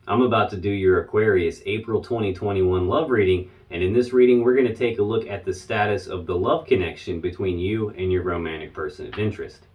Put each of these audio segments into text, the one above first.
I'm about to do your Aquarius April 2021 love reading, and in this reading we're going to take a look at the status of the love connection between you and your romantic person of interest.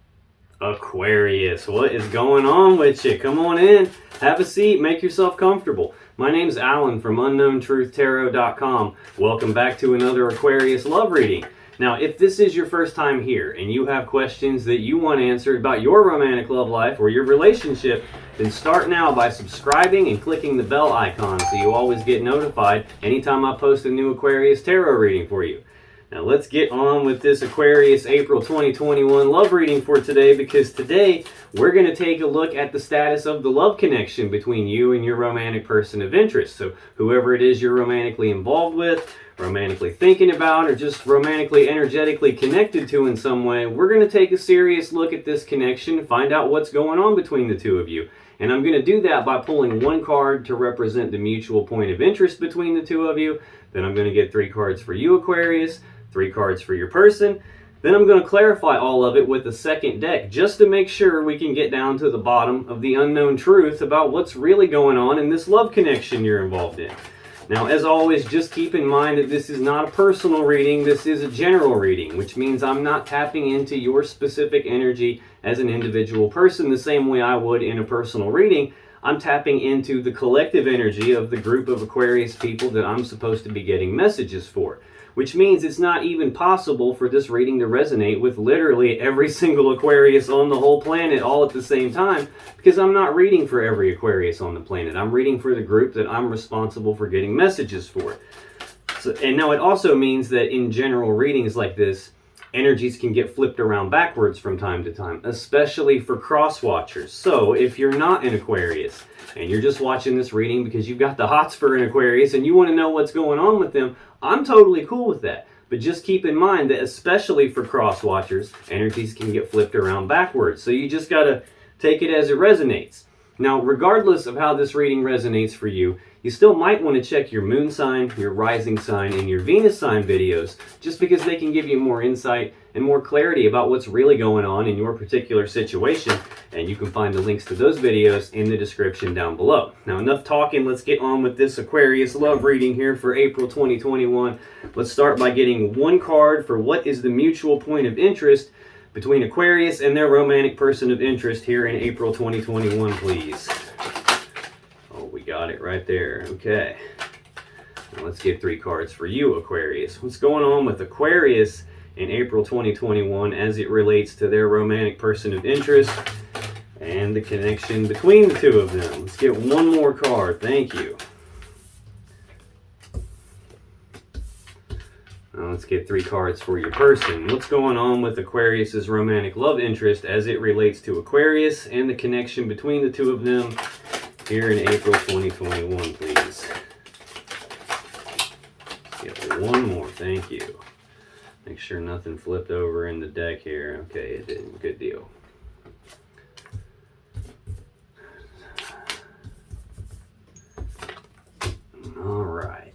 Aquarius, what is going on with you? Come on in, have a seat, make yourself comfortable. My name's Alan from UnknownTruthTarot.com. Welcome back to another Aquarius love reading. Now, if this is your first time here and you have questions that you want answered about your romantic love life or your relationship, then start now by subscribing and clicking the bell icon so you always get notified anytime I post a new Aquarius tarot reading for you. Now let's get on with this Aquarius April 2021 love reading for today, because today we're going to take a look at the status of the love connection between you and your romantic person of interest. So whoever it is you're romantically involved with, romantically thinking about, or just romantically energetically connected to in some way, we're going to take a serious look at this connection, find out what's going on between the two of you. And I'm going to do that by pulling one card to represent the mutual point of interest between the two of you. Then I'm going to get 3 cards for you, Aquarius, 3 cards for your person. Then I'm going to clarify all of it with a second deck, just to make sure we can get down to the bottom of the unknown truth about what's really going on in this love connection you're involved in. Now, as always, just keep in mind that this is not a personal reading, this is a general reading, which means I'm not tapping into your specific energy as an individual person the same way I would in a personal reading. I'm tapping into the collective energy of the group of Aquarius people that I'm supposed to be getting messages for, which means it's not even possible for this reading to resonate with literally every single Aquarius on the whole planet all at the same time, because I'm not reading for every Aquarius on the planet. I'm reading for the group that I'm responsible for getting messages for. And now it also means that in general readings like this, energies can get flipped around backwards from time to time, especially for cross-watchers. So if you're not an Aquarius and you're just watching this reading because you've got the hots for an Aquarius and you want to know what's going on with them, I'm totally cool with that. But just keep in mind that especially for cross-watchers, energies can get flipped around backwards. So you just got to take it as it resonates. Now, regardless of how this reading resonates for you, you still might want to check your moon sign, your rising sign, and your Venus sign videos, just because they can give you more insight and more clarity about what's really going on in your particular situation. And you can find the links to those videos in the description down below. Now, enough talking, let's get on with this Aquarius love reading here for April 2021. Let's start by getting 1 card for what is the mutual point of interest between Aquarius and their romantic person of interest here in April 2021, please. Oh, we got it right there. Okay. Now let's get 3 cards for you, Aquarius. What's going on with Aquarius in April 2021 as it relates to their romantic person of interest and the connection between the two of them? Let's get 1 more card. Thank you. Now let's get 3 cards for your person. What's going on with Aquarius's romantic love interest as it relates to Aquarius and the connection between the two of them here in April 2021, please? Let's get 1 more. Thank you. Make sure nothing flipped over in the deck here. Okay, it didn't. Good deal. All right.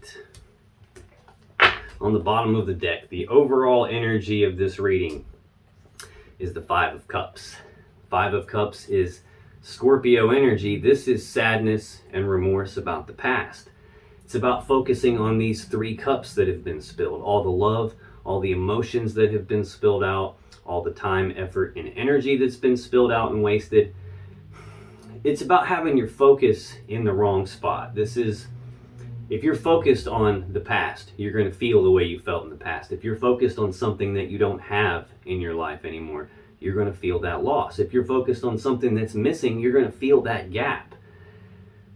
On the bottom of the deck, the overall energy of this reading is the 5 of Cups. 5 of Cups is Scorpio energy. This is sadness and remorse about the past. It's about focusing on these 3 cups that have been spilled. All the love, all the emotions that have been spilled out, all the time, effort, and energy that's been spilled out and wasted. It's about having your focus in the wrong spot. If you're focused on the past, you're going to feel the way you felt in the past. If you're focused on something that you don't have in your life anymore, you're going to feel that loss. If you're focused on something that's missing, you're going to feel that gap.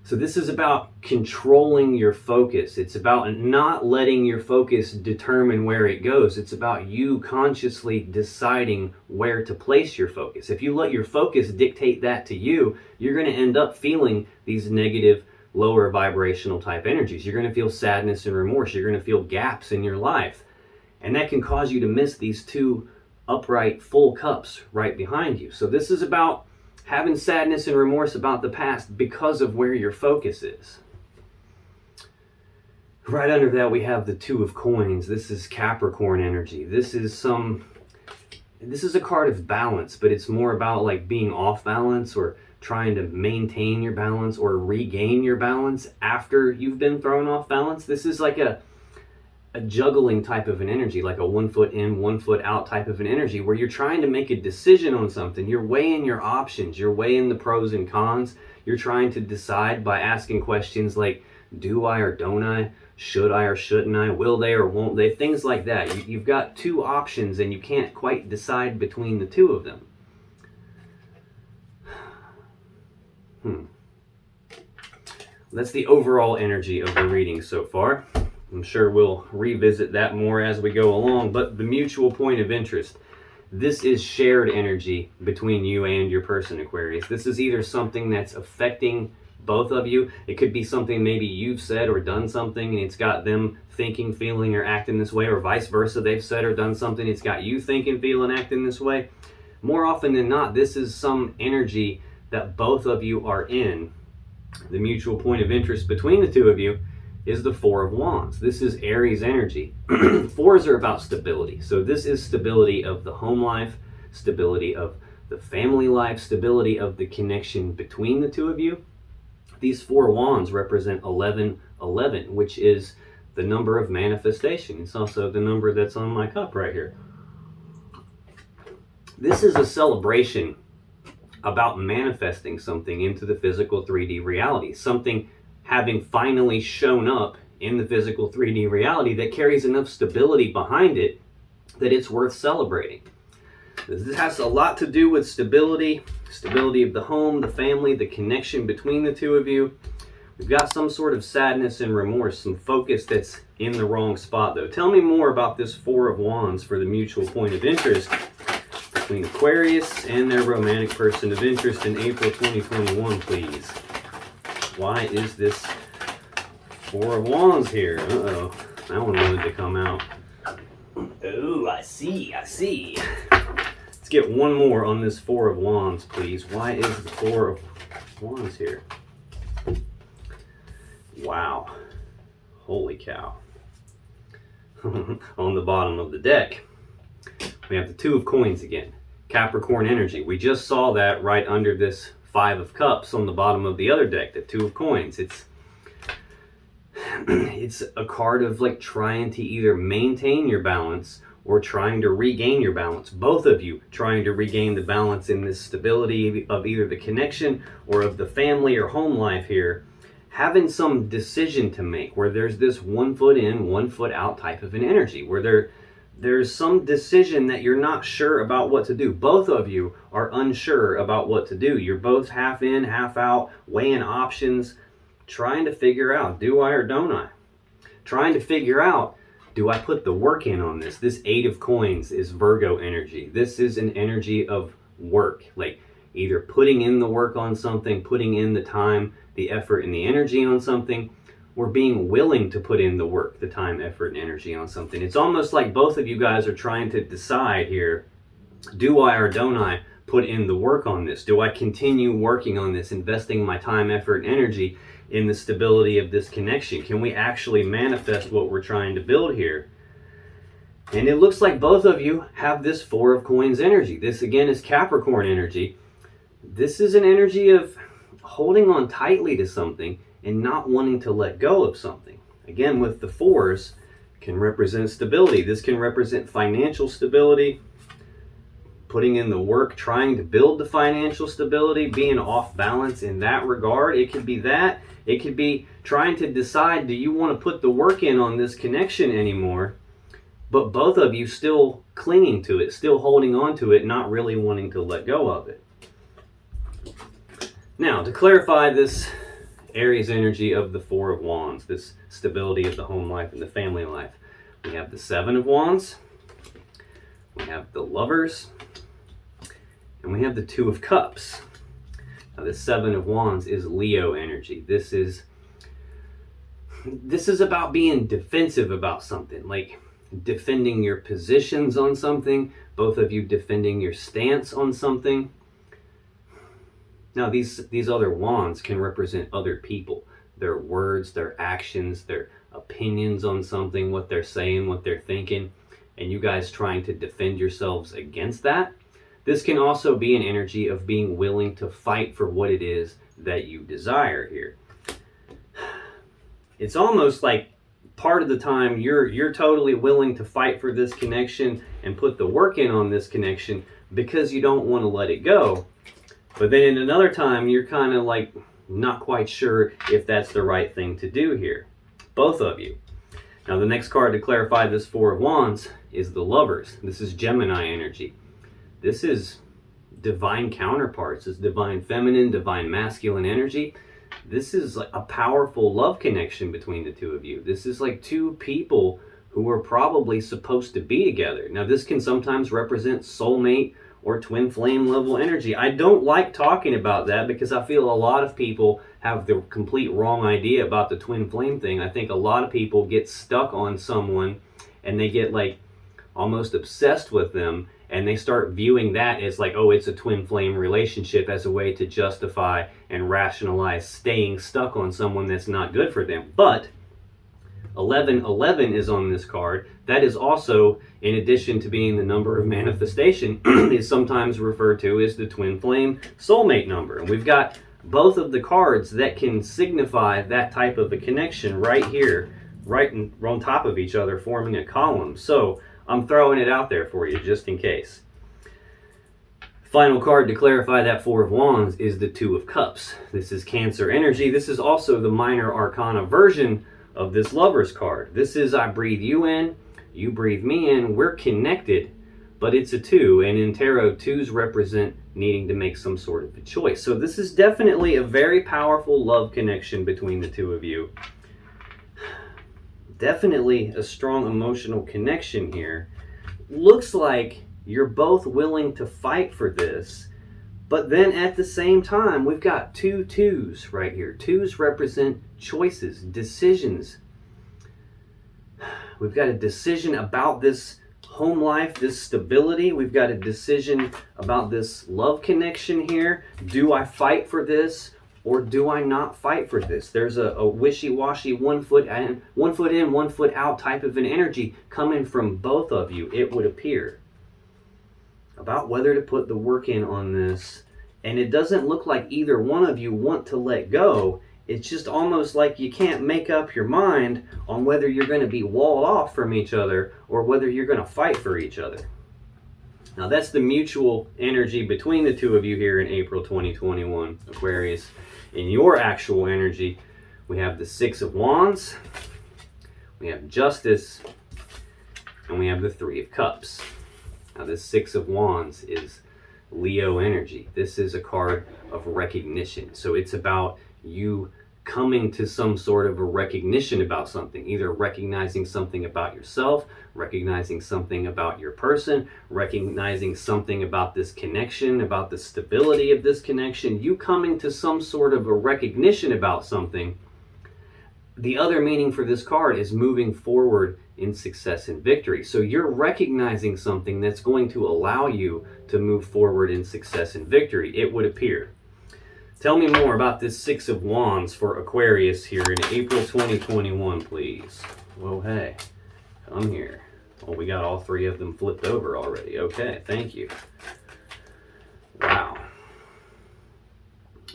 So this is about controlling your focus. It's about not letting your focus determine where it goes. It's about you consciously deciding where to place your focus. If you let your focus dictate that to you, you're going to end up feeling these negative, lower vibrational type energies. You're going to feel sadness and remorse. You're going to feel gaps in your life. And that can cause you to miss these 2 upright, full cups right behind you. So this is about having sadness and remorse about the past because of where your focus is. Right under that, we have the 2 of Coins. This is Capricorn energy. This is a card of balance, but it's more about like being off balance or trying to maintain your balance or regain your balance after you've been thrown off balance. This is like a juggling type of an energy, like a 1 foot in, 1 foot out type of an energy, where you're trying to make a decision on something. You're weighing your options, you're weighing the pros and cons. You're trying to decide by asking questions like, do I or don't I? Should I or shouldn't I? Will they or won't they? Things like that. You've got two options and you can't quite decide between the two of them. That's the overall energy of the reading so far. I'm sure we'll revisit that more as we go along, but the mutual point of interest. This is shared energy between you and your person, Aquarius. This is either something that's affecting both of you. It could be something maybe you've said or done something and it's got them thinking, feeling, or acting this way, or vice versa. They've said or done something, it's got you thinking, feeling, acting this way. More often than not, this is some energy that both of you are in. The mutual point of interest between the two of you is the Four of Wands. This is Aries energy. Fours are about stability. So this is stability of the home life, stability of the family life, stability of the connection between the two of you. These Four Wands represent 1111, which is the number of manifestation. It's also the number that's on my cup right here. This is a celebration about manifesting something into the physical 3D reality. Something having finally shown up in the physical 3D reality that carries enough stability behind it that it's worth celebrating. This has a lot to do with stability of the home, the family, the connection between the two of you. We've got some sort of sadness and remorse, some focus that's in the wrong spot though. Tell me more about this Four of Wands for the mutual point of interest between Aquarius and their romantic person of interest in April 2021, please. Why is this Four of Wands here? Uh-oh, that one wanted to come out. Oh, I see. Let's get one more on this Four of Wands, please. Why is the Four of Wands here? Wow. Holy cow. On the bottom of the deck, we have the Two of Coins again. Capricorn energy. We just saw that right under this Five of Cups on the bottom of the other deck, the Two of Coins. It's a card of like trying to either maintain your balance or trying to regain your balance. Both of you trying to regain the balance in this stability of either the connection or of the family or home life here. Having some decision to make where there's this 1 foot in, 1 foot out type of an energy where there's some decision that you're not sure about what to do. Both of you are unsure about what to do. You're both half in, half out, weighing options, trying to figure out, do I or don't I? Trying to figure out, do I put the work in on this? This Eight of Coins is Virgo energy. This is an energy of work, like either putting in the work on something, putting in the time, the effort, and the energy on something, or being willing to put in the work, the time, effort, and energy on something. It's almost like both of you guys are trying to decide here, do I or don't I put in the work on this? Do I continue working on this, investing my time, effort, and energy in the stability of this connection? Can we actually manifest what we're trying to build here? And it looks like both of you have this Four of Coins energy. This again is Capricorn energy. This is an energy of holding on tightly to something and not wanting to let go of something. Again, with the fours, can represent stability. This can represent financial stability, putting in the work, trying to build the financial stability, being off balance in that regard. It could be that. It could be trying to decide, do you want to put the work in on this connection anymore? But both of you still clinging to it, still holding on to it, not really wanting to let go of it. Now, to clarify this Aries energy of the Four of Wands, this stability of the home life and the family life, we have the Seven of Wands, we have the Lovers, and we have the Two of Cups. Now, the Seven of Wands is Leo energy. This is about being defensive about something, like defending your positions on something, both of you defending your stance on something. Now, these other wands can represent other people, their words, their actions, their opinions on something, what they're saying, what they're thinking, and you guys trying to defend yourselves against that. This can also be an energy of being willing to fight for what it is that you desire here. It's almost like part of the time you're totally willing to fight for this connection and put the work in on this connection because you don't want to let it go. But then in another time, you're kind of like not quite sure if that's the right thing to do here. Both of you. Now the next card to clarify this Four of Wands is the Lovers. This is Gemini energy. This is divine counterparts. It's divine feminine, divine masculine energy. This is like a powerful love connection between the two of you. This is like two people who are probably supposed to be together. Now this can sometimes represent soulmate or twin flame level energy. I don't like talking about that because I feel a lot of people have the complete wrong idea about the twin flame thing. I think a lot of people get stuck on someone and they get like almost obsessed with them, and they start viewing that as like, oh, it's a twin flame relationship, as a way to justify and rationalize staying stuck on someone that's not good for them. But 1111 is on this card. That is also, in addition to being the number of manifestation, is sometimes referred to as the twin flame soulmate number. And we've got both of the cards that can signify that type of a connection right here, right on top of each other, forming a column. So I'm throwing it out there for you just in case. Final card to clarify that Four of Wands is the Two of Cups. This is Cancer energy. This is also the minor arcana version of this Lover's card. This is I breathe you in, you breathe me in, we're connected, but it's a two, and in tarot, twos represent needing to make some sort of a choice. So this is definitely a very powerful love connection between the two of you. Definitely a strong emotional connection here. Looks like you're both willing to fight for this, but then at the same time, we've got two twos right here. Twos represent choices, decisions. We've got a decision about this home life, this stability. We've got a decision about this love connection here. Do I fight for this, or do I not fight for this? There's a wishy-washy, one foot in, one foot out type of an energy coming from both of you, it would appear, about whether to put the work in on this. And it doesn't look like either one of you want to let go. It's just almost like you can't make up your mind on whether you're going to be walled off from each other or whether you're going to fight for each other. Now that's the mutual energy between the two of you here in April 2021, Aquarius. In your actual energy, we have the Six of Wands, we have Justice, and we have the Three of Cups. Now this Six of Wands is Leo energy. This is a card of recognition. So it's about you coming to some sort of a recognition about something, either recognizing something about yourself, recognizing something about your person, recognizing something about this connection, about the stability of this connection, you coming to some sort of a recognition about something. The other meaning for this card is moving forward in success and victory. So you're recognizing something that's going to allow you to move forward in success and victory, it would appear. Tell me more about this Six of Wands for Aquarius here in April 2021, please. Well, hey, come here. Well, we got all three of them flipped over already. Okay, thank you. Wow.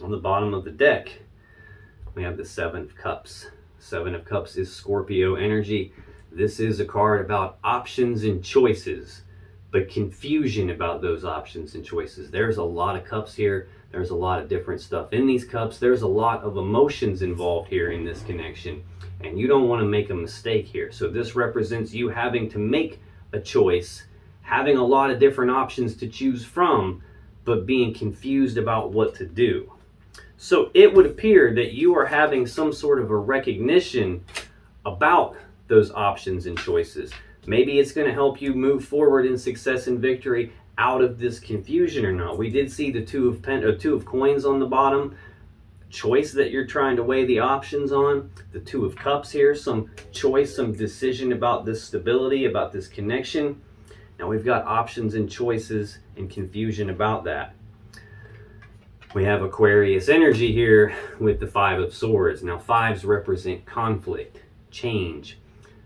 On the bottom of the deck, we have the Seven of Cups. Seven of Cups is Scorpio energy. This is a card about options and choices, but confusion about those options and choices. There's a lot of cups here. There's a lot of different stuff in these cups. There's a lot of emotions involved here in this connection, and you don't want to make a mistake here. So this represents you having to make a choice, having a lot of different options to choose from, but being confused about what to do. So it would appear that you are having some sort of a recognition about those options and choices. Maybe it's going to help you move forward in success and victory out of this confusion or not. We did see the Two of Coins on the bottom, choice that you're trying to weigh the options on. The Two of Cups here, some choice, some decision about this stability, about this connection. Now we've got options and choices and confusion about that. We have Aquarius energy here with the Five of Swords. Now fives represent conflict, change.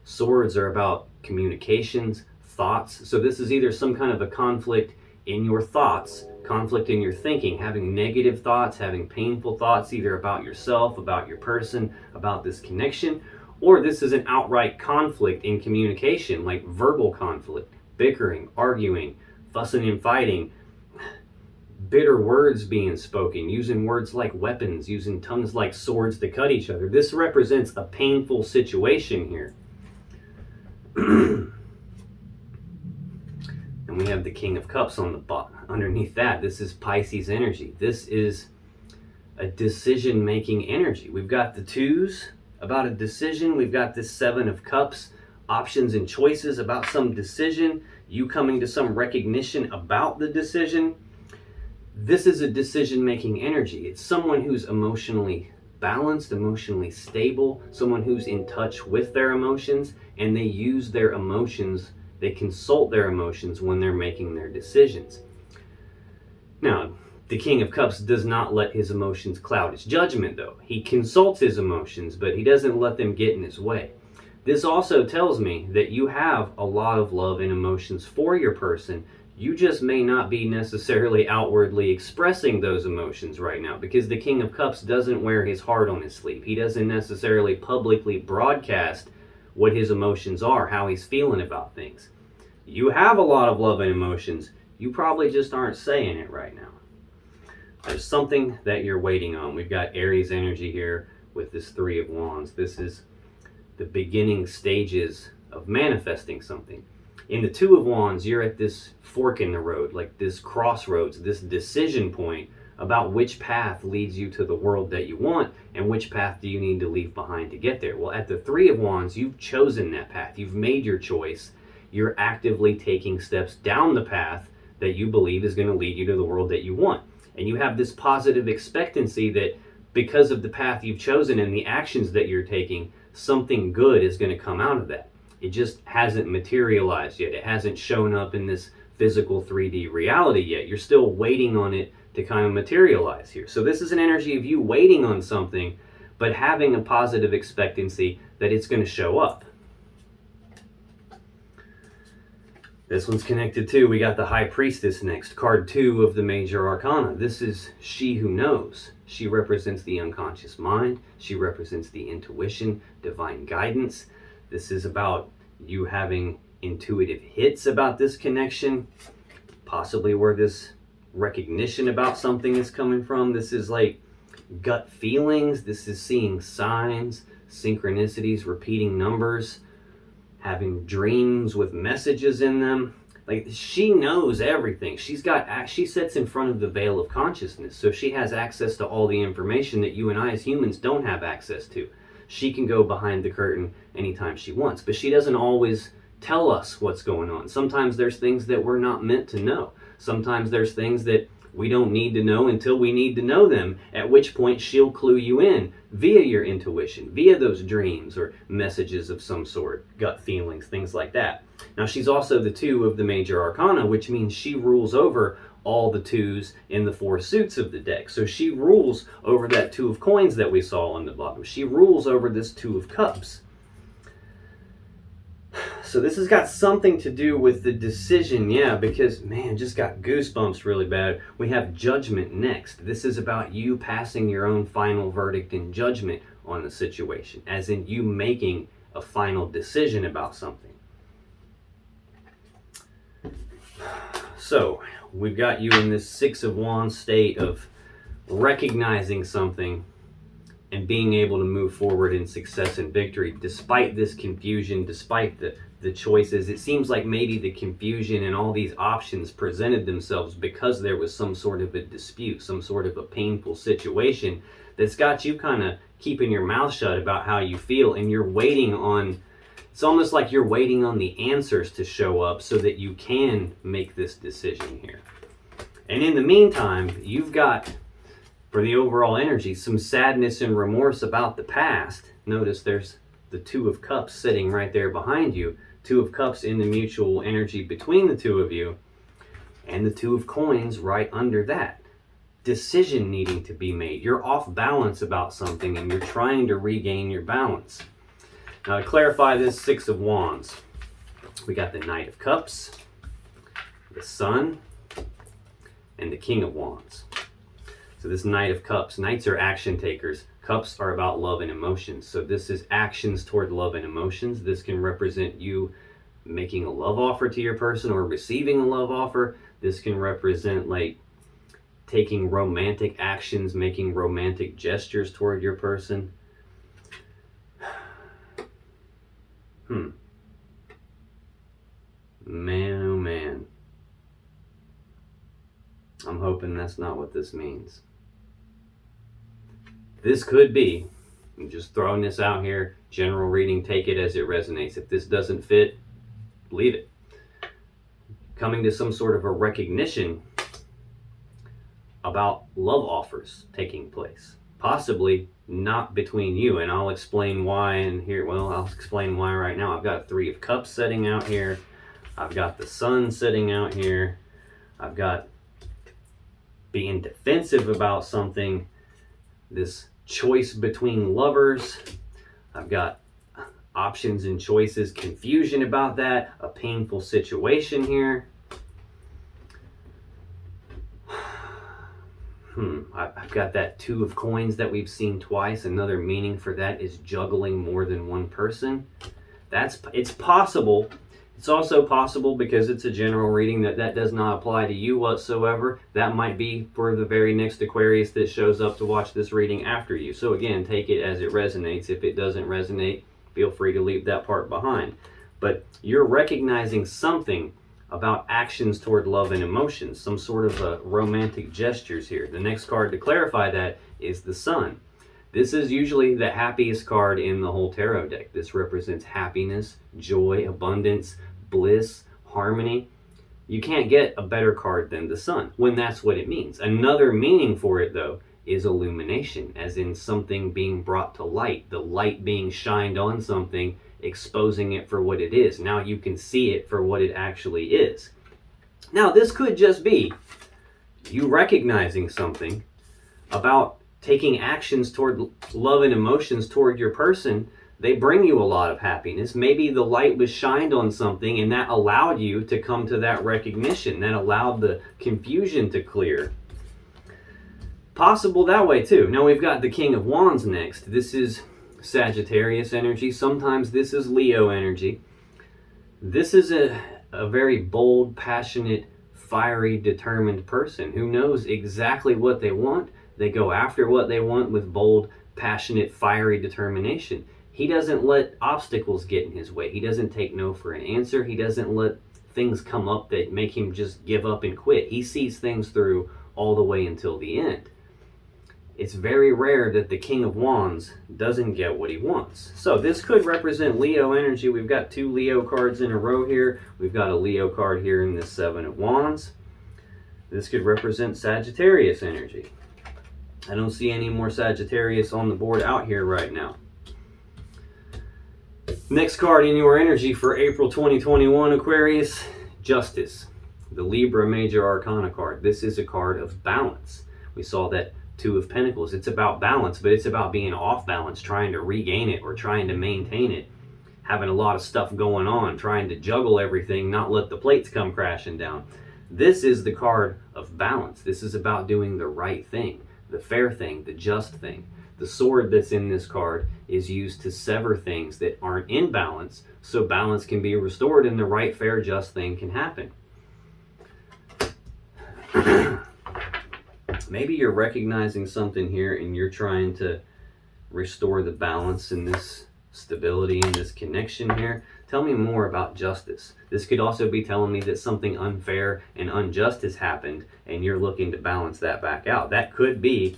Swords are about communications, thoughts. So this is either some kind of a conflict in your thoughts, conflict in your thinking, having negative thoughts, having painful thoughts either about yourself, about your person, about this connection, or this is an outright conflict in communication, like verbal conflict, bickering, arguing, fussing and fighting, bitter words being spoken, using words like weapons, using tongues like swords to cut each other. This represents a painful situation here. And we have the King of Cups on the bottom. Underneath that, this is Pisces energy. This is a decision-making energy. We've got the twos about a decision. We've got this Seven of Cups, options and choices about some decision. You coming to some recognition about the decision. This is a decision-making energy. It's someone who's emotionally balanced, emotionally stable, someone who's in touch with their emotions, and they use their emotions, they consult their emotions when they're making their decisions. Now, the King of Cups does not let his emotions cloud his judgment, though. He consults his emotions, but he doesn't let them get in his way. This also tells me that you have a lot of love and emotions for your person. You just may not be necessarily outwardly expressing those emotions right now, because the King of Cups doesn't wear his heart on his sleeve. He doesn't necessarily publicly broadcast what his emotions are, how he's feeling about things. You have a lot of love and emotions. You probably just aren't saying it right now. There's something that you're waiting on. We've got Aries energy here with this Three of Wands. This is the beginning stages of manifesting something. In the Two of Wands, you're at this fork in the road, like this crossroads, this decision point about which path leads you to the world that you want and which path do you need to leave behind to get there. Well, at the Three of Wands, you've chosen that path. You've made your choice. You're actively taking steps down the path that you believe is going to lead you to the world that you want. And you have this positive expectancy that because of the path you've chosen and the actions that you're taking, something good is going to come out of that. It just hasn't materialized yet. It hasn't shown up in this physical 3D reality yet. You're still waiting on it to kind of materialize here. So this is an energy of you waiting on something, but having a positive expectancy that it's going to show up. This one's connected too. We got the High Priestess next, card 2 of the Major Arcana. This is She Who Knows. She represents the unconscious mind. She represents the intuition, divine guidance. This is about you having intuitive hits about this connection, possibly where this recognition about something is coming from. This is like gut feelings. This is seeing signs, synchronicities, repeating numbers, having dreams with messages in them. Like, she knows everything. She sits in front of the veil of consciousness, so she has access to all the information that you and I as humans don't have access to. She can go behind the curtain anytime she wants, but she doesn't always tell us what's going on. Sometimes there's things that we're not meant to know. Sometimes there's things that we don't need to know until we need to know them, at which point she'll clue you in via your intuition, via those dreams or messages of some sort, gut feelings, things like that. Now, she's also the 2 of the Major Arcana, which means she rules over all the 2s in the 4 suits of the deck. So she rules over that 2 of coins that we saw on the bottom. She rules over this 2 of cups. So this has got something to do with the decision, yeah, because, man, just got goosebumps really bad. We have Judgment next. This is about you passing your own final verdict and judgment on the situation, as in you making a final decision about something. So we've got you in this 6 of Wands state of recognizing something and being able to move forward in success and victory despite this confusion, despite the choices. It seems like maybe the confusion and all these options presented themselves because there was some sort of a dispute, some sort of a painful situation that's got you kind of keeping your mouth shut about how you feel, and you're waiting on, it's almost like you're waiting on the answers to show up so that you can make this decision here. And in the meantime, you've got, for the overall energy, some sadness and remorse about the past. Notice there's the 2 of Cups sitting right there behind you. 2 of Cups in the mutual energy between the 2 of you, and the 2 of Coins right under that. Decision needing to be made. You're off balance about something and you're trying to regain your balance. Now, to clarify this 6 of Wands, we got the Knight of Cups, the Sun, and the King of Wands. So this Knight of Cups, Knights are action takers. Cups are about love and emotions. So this is actions toward love and emotions. This can represent you making a love offer to your person or receiving a love offer. This can represent like taking romantic actions, making romantic gestures toward your person. Man, oh man. I'm hoping that's not what this means. This could be, I'm just throwing this out here, general reading, take it as it resonates. If this doesn't fit, leave it. Coming to some sort of a recognition about love offers taking place. Possibly not between you, and I'll explain why in here. Well, I'll explain why right now. I've got 3 of Cups sitting out here. I've got the Sun sitting out here. I've got being defensive about something, this choice between lovers. I've got options and choices, confusion about that, a painful situation here. I've got that 2 of Coins that we've seen twice. Another meaning for that is juggling more than one person. It's possible. It's also possible, because it's a general reading, that does not apply to you whatsoever. That might be for the very next Aquarius that shows up to watch this reading after you. So again, take it as it resonates. If it doesn't resonate, feel free to leave that part behind. But you're recognizing something about actions toward love and emotions, some sort of romantic gestures here. The next card to clarify that is the Sun. This is usually the happiest card in the whole tarot deck. This represents happiness, joy, abundance, bliss, harmony. You can't get a better card than the Sun when that's what it means. Another meaning for it, though, is illumination, as in something being brought to light, the light being shined on something, exposing it for what it is. Now you can see it for what it actually is. Now this could just be you recognizing something about taking actions toward love and emotions toward your person. They bring you a lot of happiness. Maybe the light was shined on something and that allowed you to come to that recognition, that allowed the confusion to clear. Possible that way too. Now we've got the King of Wands next. This is Sagittarius energy. Sometimes this is Leo energy. This is a very bold, passionate, fiery, determined person who knows exactly what they want. They go after what they want with bold, passionate, fiery determination. He doesn't let obstacles get in his way. He doesn't take no for an answer. He doesn't let things come up that make him just give up and quit. He sees things through all the way until the end. It's very rare that the King of Wands doesn't get what he wants. So this could represent Leo energy. We've got 2 Leo cards in a row here. We've got a Leo card here in this 7 of Wands. This could represent Sagittarius energy. I don't see any more Sagittarius on the board out here right now. Next card in your energy for April 2021, Aquarius, Justice, the Libra Major Arcana card. This is a card of balance. We saw that 2 of Pentacles. It's about balance, but it's about being off balance, trying to regain it or trying to maintain it, having a lot of stuff going on, trying to juggle everything, not let the plates come crashing down. This is the card of balance. This is about doing the right thing, the fair thing, the just thing. The sword that's in this card is used to sever things that aren't in balance, so balance can be restored and the right, fair, just thing can happen. Maybe you're recognizing something here and you're trying to restore the balance and this stability and this connection here. Tell me more about justice. This could also be telling me that something unfair and unjust has happened and you're looking to balance that back out. That could be,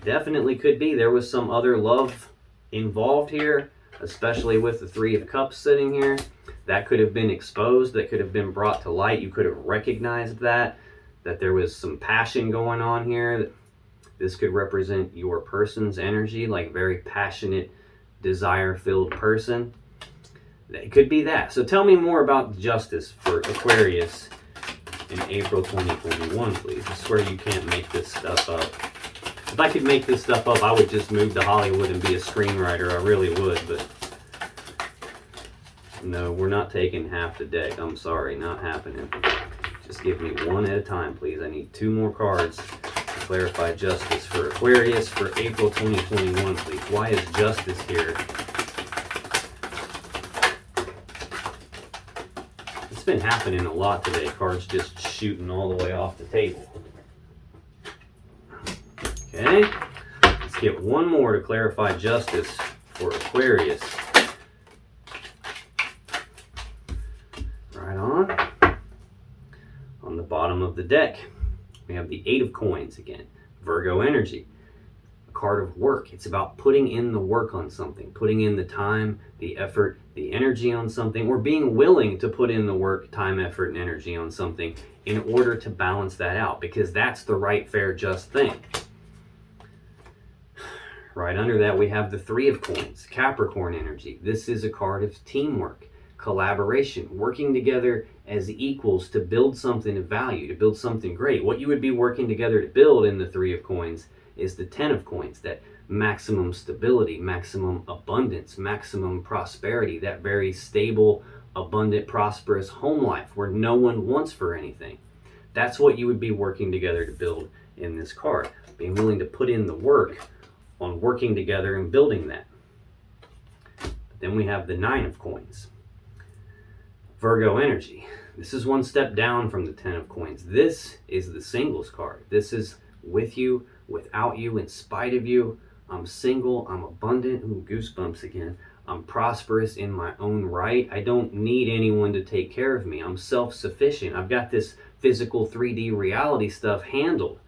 definitely could be, there was some other love involved here, especially with the 3 of Cups sitting here. That could have been exposed, that could have been brought to light. You could have recognized that there was some passion going on here. This could represent your person's energy, like very passionate, desire-filled person. It could be that. So tell me more about justice for Aquarius in April 2021, please. I swear you can't make this stuff up. If I could make this stuff up, I would just move to Hollywood and be a screenwriter. I really would, but no, we're not taking half the deck. I'm sorry, not happening. Just give me one at a time, please. I need 2 more cards to clarify justice for Aquarius for April 2021, please. Why is justice here? It's been happening a lot today. Cards just shooting all the way off the table. Okay, let's get one more to clarify justice for Aquarius. Right on the bottom of the deck, we have the 8 of Coins again. Virgo energy, a card of work. It's about putting in the work on something, putting in the time, the effort, the energy on something, or being willing to put in the work, time, effort, and energy on something in order to balance that out, because that's the right, fair, just thing. Right under that, we have the 3 of Coins, Capricorn energy. This is a card of teamwork, collaboration, working together as equals to build something of value, to build something great. What you would be working together to build in the 3 of Coins is the 10 of Coins, that maximum stability, maximum abundance, maximum prosperity, that very stable, abundant, prosperous home life where no one wants for anything. That's what you would be working together to build in this card. Being willing to put in the work on working together and building that. Then we have the 9 of Coins. Virgo energy. This is one step down from the 10 of Coins. This is the singles card. This is with you, without you, in spite of you. I'm single, I'm abundant. Ooh, goosebumps again. I'm prosperous in my own right. I don't need anyone to take care of me. I'm self-sufficient. I've got this physical 3D reality stuff handled.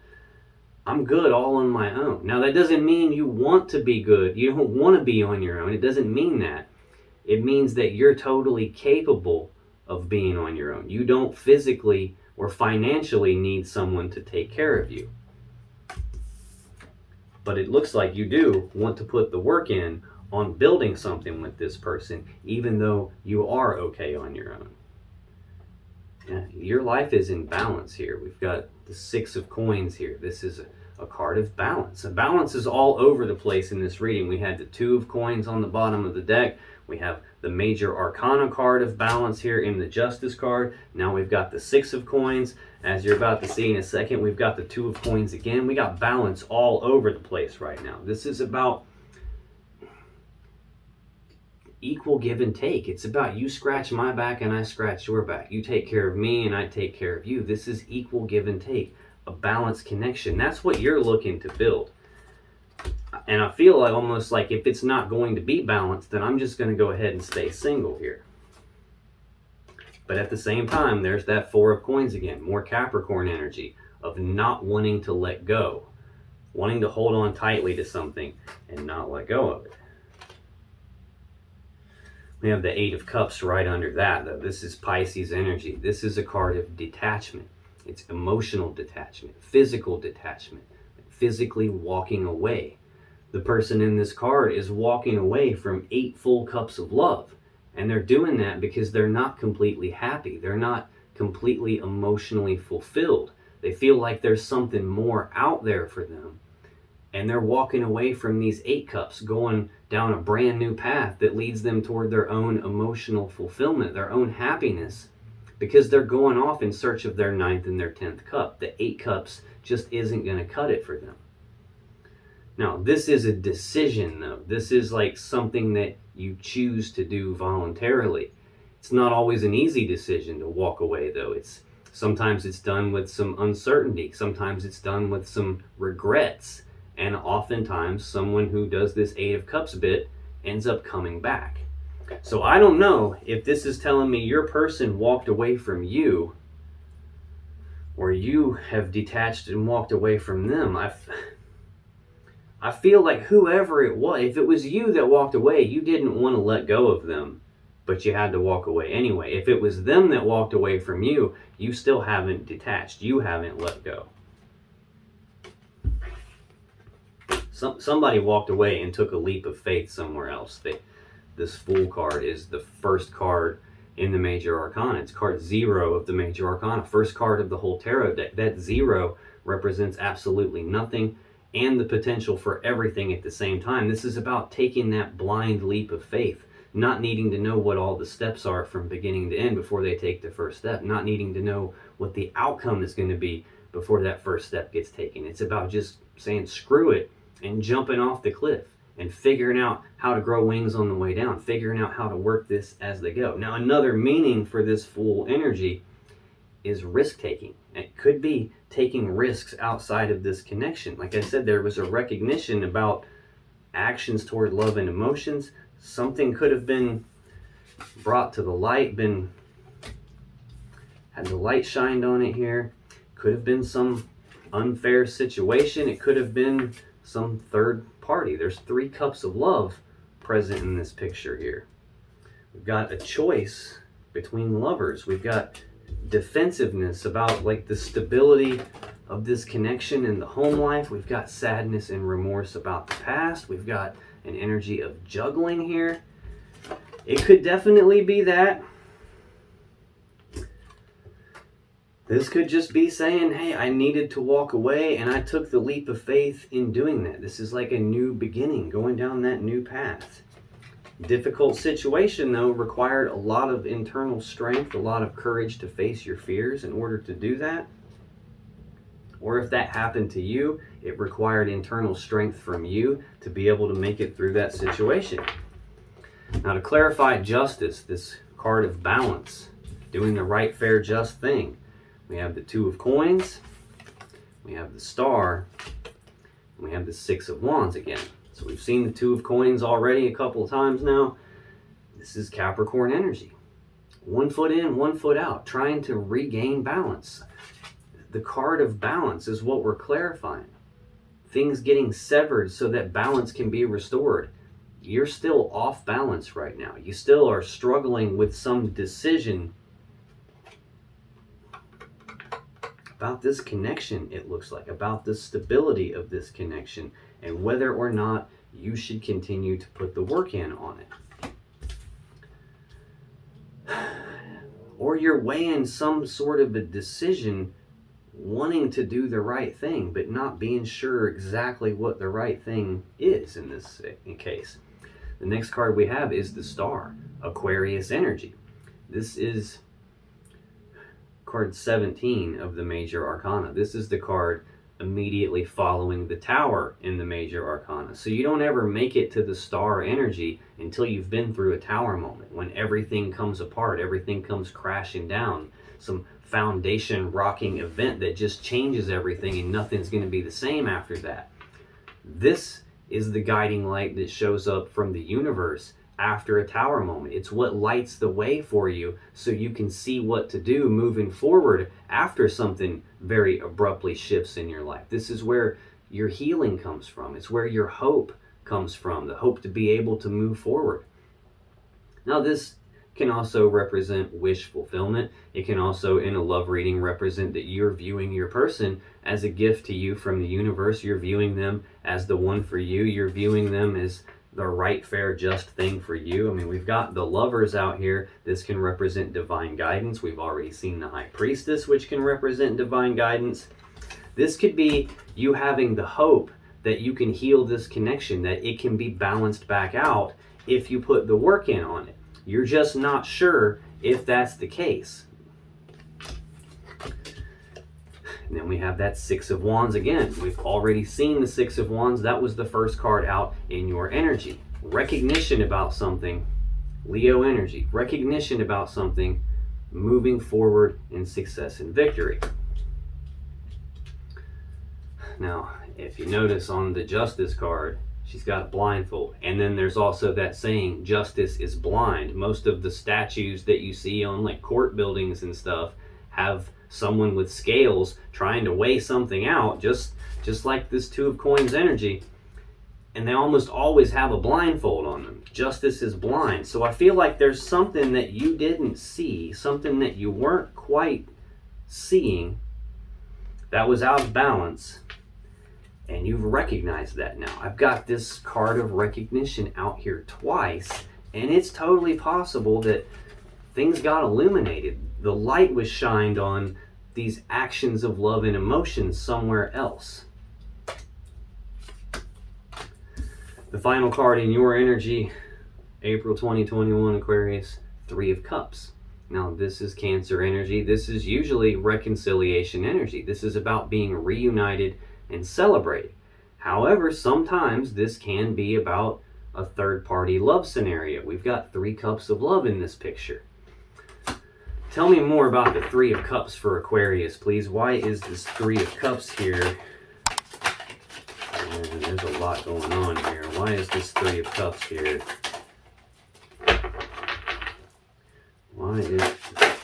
I'm good all on my own. Now, that doesn't mean you want to be good. You don't want to be on your own. It doesn't mean that. It means that you're totally capable of being on your own. You don't physically or financially need someone to take care of you. But it looks like you do want to put the work in on building something with this person, even though you are okay on your own. Yeah, your life is in balance here. We've got the 6 of Coins here. This is a card of balance. A balance is all over the place in this reading. We had the 2 of Coins on the bottom of the deck. We have the Major Arcana card of balance here in the Justice card. Now we've got the 6 of Coins. As you're about to see in a second, we've got the 2 of Coins again. We got balance all over the place right now. This is about equal give and take. It's about you scratch my back and I scratch your back. You take care of me and I take care of you. This is equal give and take, a balanced connection. That's what you're looking to build. And I feel like almost like if it's not going to be balanced, then I'm just going to go ahead and stay single here. But at the same time, there's that 4 of Coins again, more Capricorn energy of not wanting to let go, wanting to hold on tightly to something and not let go of it. We have the 8 of Cups right under that, though. This is Pisces energy. This is a card of detachment. It's emotional detachment, physical detachment, physically walking away. The person in this card is walking away from 8 full cups of love. And they're doing that because they're not completely happy. They're not completely emotionally fulfilled. They feel like there's something more out there for them. And they're walking away from these 8 cups, going down a brand new path that leads them toward their own emotional fulfillment, their own happiness, because they're going off in search of their 9th and their 10th cup. The 8 cups just isn't going to cut it for them. Now, this is a decision, though. This is like something that you choose to do voluntarily. It's not always an easy decision to walk away, though. Sometimes it's done with some uncertainty. Sometimes it's done with some regrets. And oftentimes, someone who does this 8 of Cups bit ends up coming back. So I don't know if this is telling me your person walked away from you, or you have detached and walked away from them. I feel like whoever it was, if it was you that walked away, you didn't want to let go of them, but you had to walk away anyway. If it was them that walked away from you, you still haven't detached. You haven't let go. Somebody walked away and took a leap of faith somewhere else. This Fool card is the first card in the Major Arcana. It's card 0 of the Major Arcana, first card of the whole tarot deck. That 0 represents absolutely nothing and the potential for everything at the same time. This is about taking that blind leap of faith, not needing to know what all the steps are from beginning to end before they take the first step, not needing to know what the outcome is going to be before that first step gets taken. It's about just saying screw it and jumping off the cliff and figuring out how to grow wings on the way down, figuring out how to work this as they go. Now, another meaning for this Fool energy is risk taking. It could be taking risks outside of this connection. Like I said, there was a recognition about actions toward love and emotions. Something could have been brought to the light, had the light shined on it here. Could have been some unfair situation. It could have been some third party. There's 3 cups of love present in this picture here. We've got a choice between lovers. We've got defensiveness about like the stability of this connection in the home life. We've got sadness and remorse about the past. We've got an energy of juggling here. It could definitely be that. This could just be saying, hey, I needed to walk away and I took the leap of faith in doing that. This is like a new beginning, going down that new path. Difficult situation, though, required a lot of internal strength, a lot of courage to face your fears in order to do that. Or if that happened to you, it required internal strength from you to be able to make it through that situation. Now, to clarify justice, this card of balance, doing the right, fair, just thing, we have the 2 of coins, we have the star, and we have the 6 of wands again. So we've seen the 2 of coins already a couple of times now. This is Capricorn energy. 1 foot in, 1 foot out, trying to regain balance. The card of balance is what we're clarifying. Things getting severed so that balance can be restored. You're still off balance right now. You still are struggling with some decision about this connection, it looks like, about the stability of this connection, and whether or not you should continue to put the work in on it. Or you're weighing some sort of a decision, wanting to do the right thing, but not being sure exactly what the right thing is in this case. The next card we have is the Star, Aquarius energy. This is card 17 of the Major Arcana. This is the card immediately following the Tower in the Major Arcana. So you don't ever make it to the Star energy until you've been through a Tower moment, when everything comes apart, everything comes crashing down, some foundation rocking event that just changes everything and nothing's going to be the same after that. This is the guiding light that shows up from the universe after a Tower moment. It's what lights the way for you so you can see what to do moving forward after something very abruptly shifts in your life. This is where your healing comes from. It's where your hope comes from, the hope to be able to move forward. Now, this can also represent wish fulfillment. It can also, in a love reading, represent that you're viewing your person as a gift to you from the universe. You're viewing them as the one for you. You're viewing them as the right, fair, just thing for you. I mean, we've got the Lovers out here. This can represent divine guidance. We've already seen the High Priestess, which can represent divine guidance. This could be you having the hope that you can heal this connection, that it can be balanced back out if you put the work in on it. You're just not sure if that's the case. And then we have that 6 of Wands again. We've already seen the 6 of Wands. That was the first card out in your energy. Recognition about something, Leo energy. Recognition about something, moving forward in success and victory. Now, if you notice on the Justice card, she's got a blindfold. And then there's also that saying, justice is blind. Most of the statues that you see on like court buildings and stuff have someone with scales trying to weigh something out, just like this 2 of Coins energy, and they almost always have a blindfold on them. Justice is blind. So I feel like there's something that you didn't see, something that you weren't quite seeing, that was out of balance, and you've recognized that now. I've got this card of recognition out here twice, and it's totally possible that things got illuminated. The light was shined on these actions of love and emotion somewhere else. The final card in your energy, April 2021 Aquarius, Three of Cups. Now, this is Cancer energy. This is usually reconciliation energy. This is about being reunited and celebrated. However, sometimes this can be about a third-party love scenario. We've got Three Cups of Love in this picture. Tell me more about the Three of Cups for Aquarius, please. Why is this Three of Cups here? And there's a lot going on here. Why is this Three of Cups here? Why is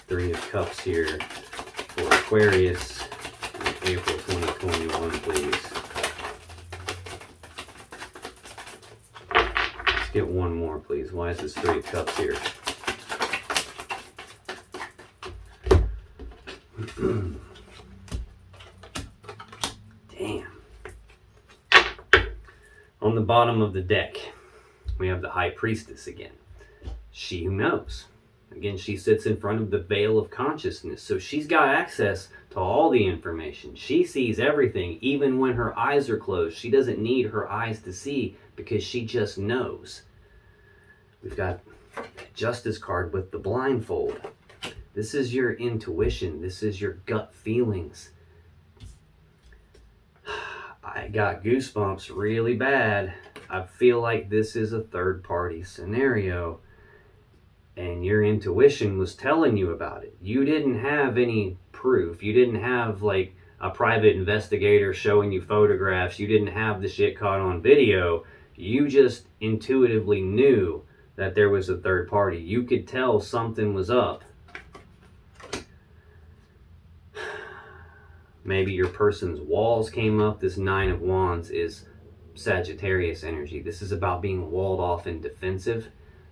Three of Cups here for Aquarius in April 2021, please? Let's get one more, please. Why is this Three of Cups here? Damn. On the bottom of the deck, we have the High Priestess again. She who knows. Again, she sits in front of the veil of consciousness, so she's got access to all the information. She sees everything, even when her eyes are closed. She doesn't need her eyes to see because she just knows. We've got the Justice card with the blindfold. This is your intuition. This is your gut feelings. I got goosebumps really bad. I feel like this is a third-party scenario. And your intuition was telling you about it. You didn't have any proof. You didn't have like a private investigator showing you photographs. You didn't have the shit caught on video. You just intuitively knew that there was a third party. You could tell something was up. Maybe your person's walls came up. This Nine of Wands is Sagittarius energy. This is about being walled off and defensive.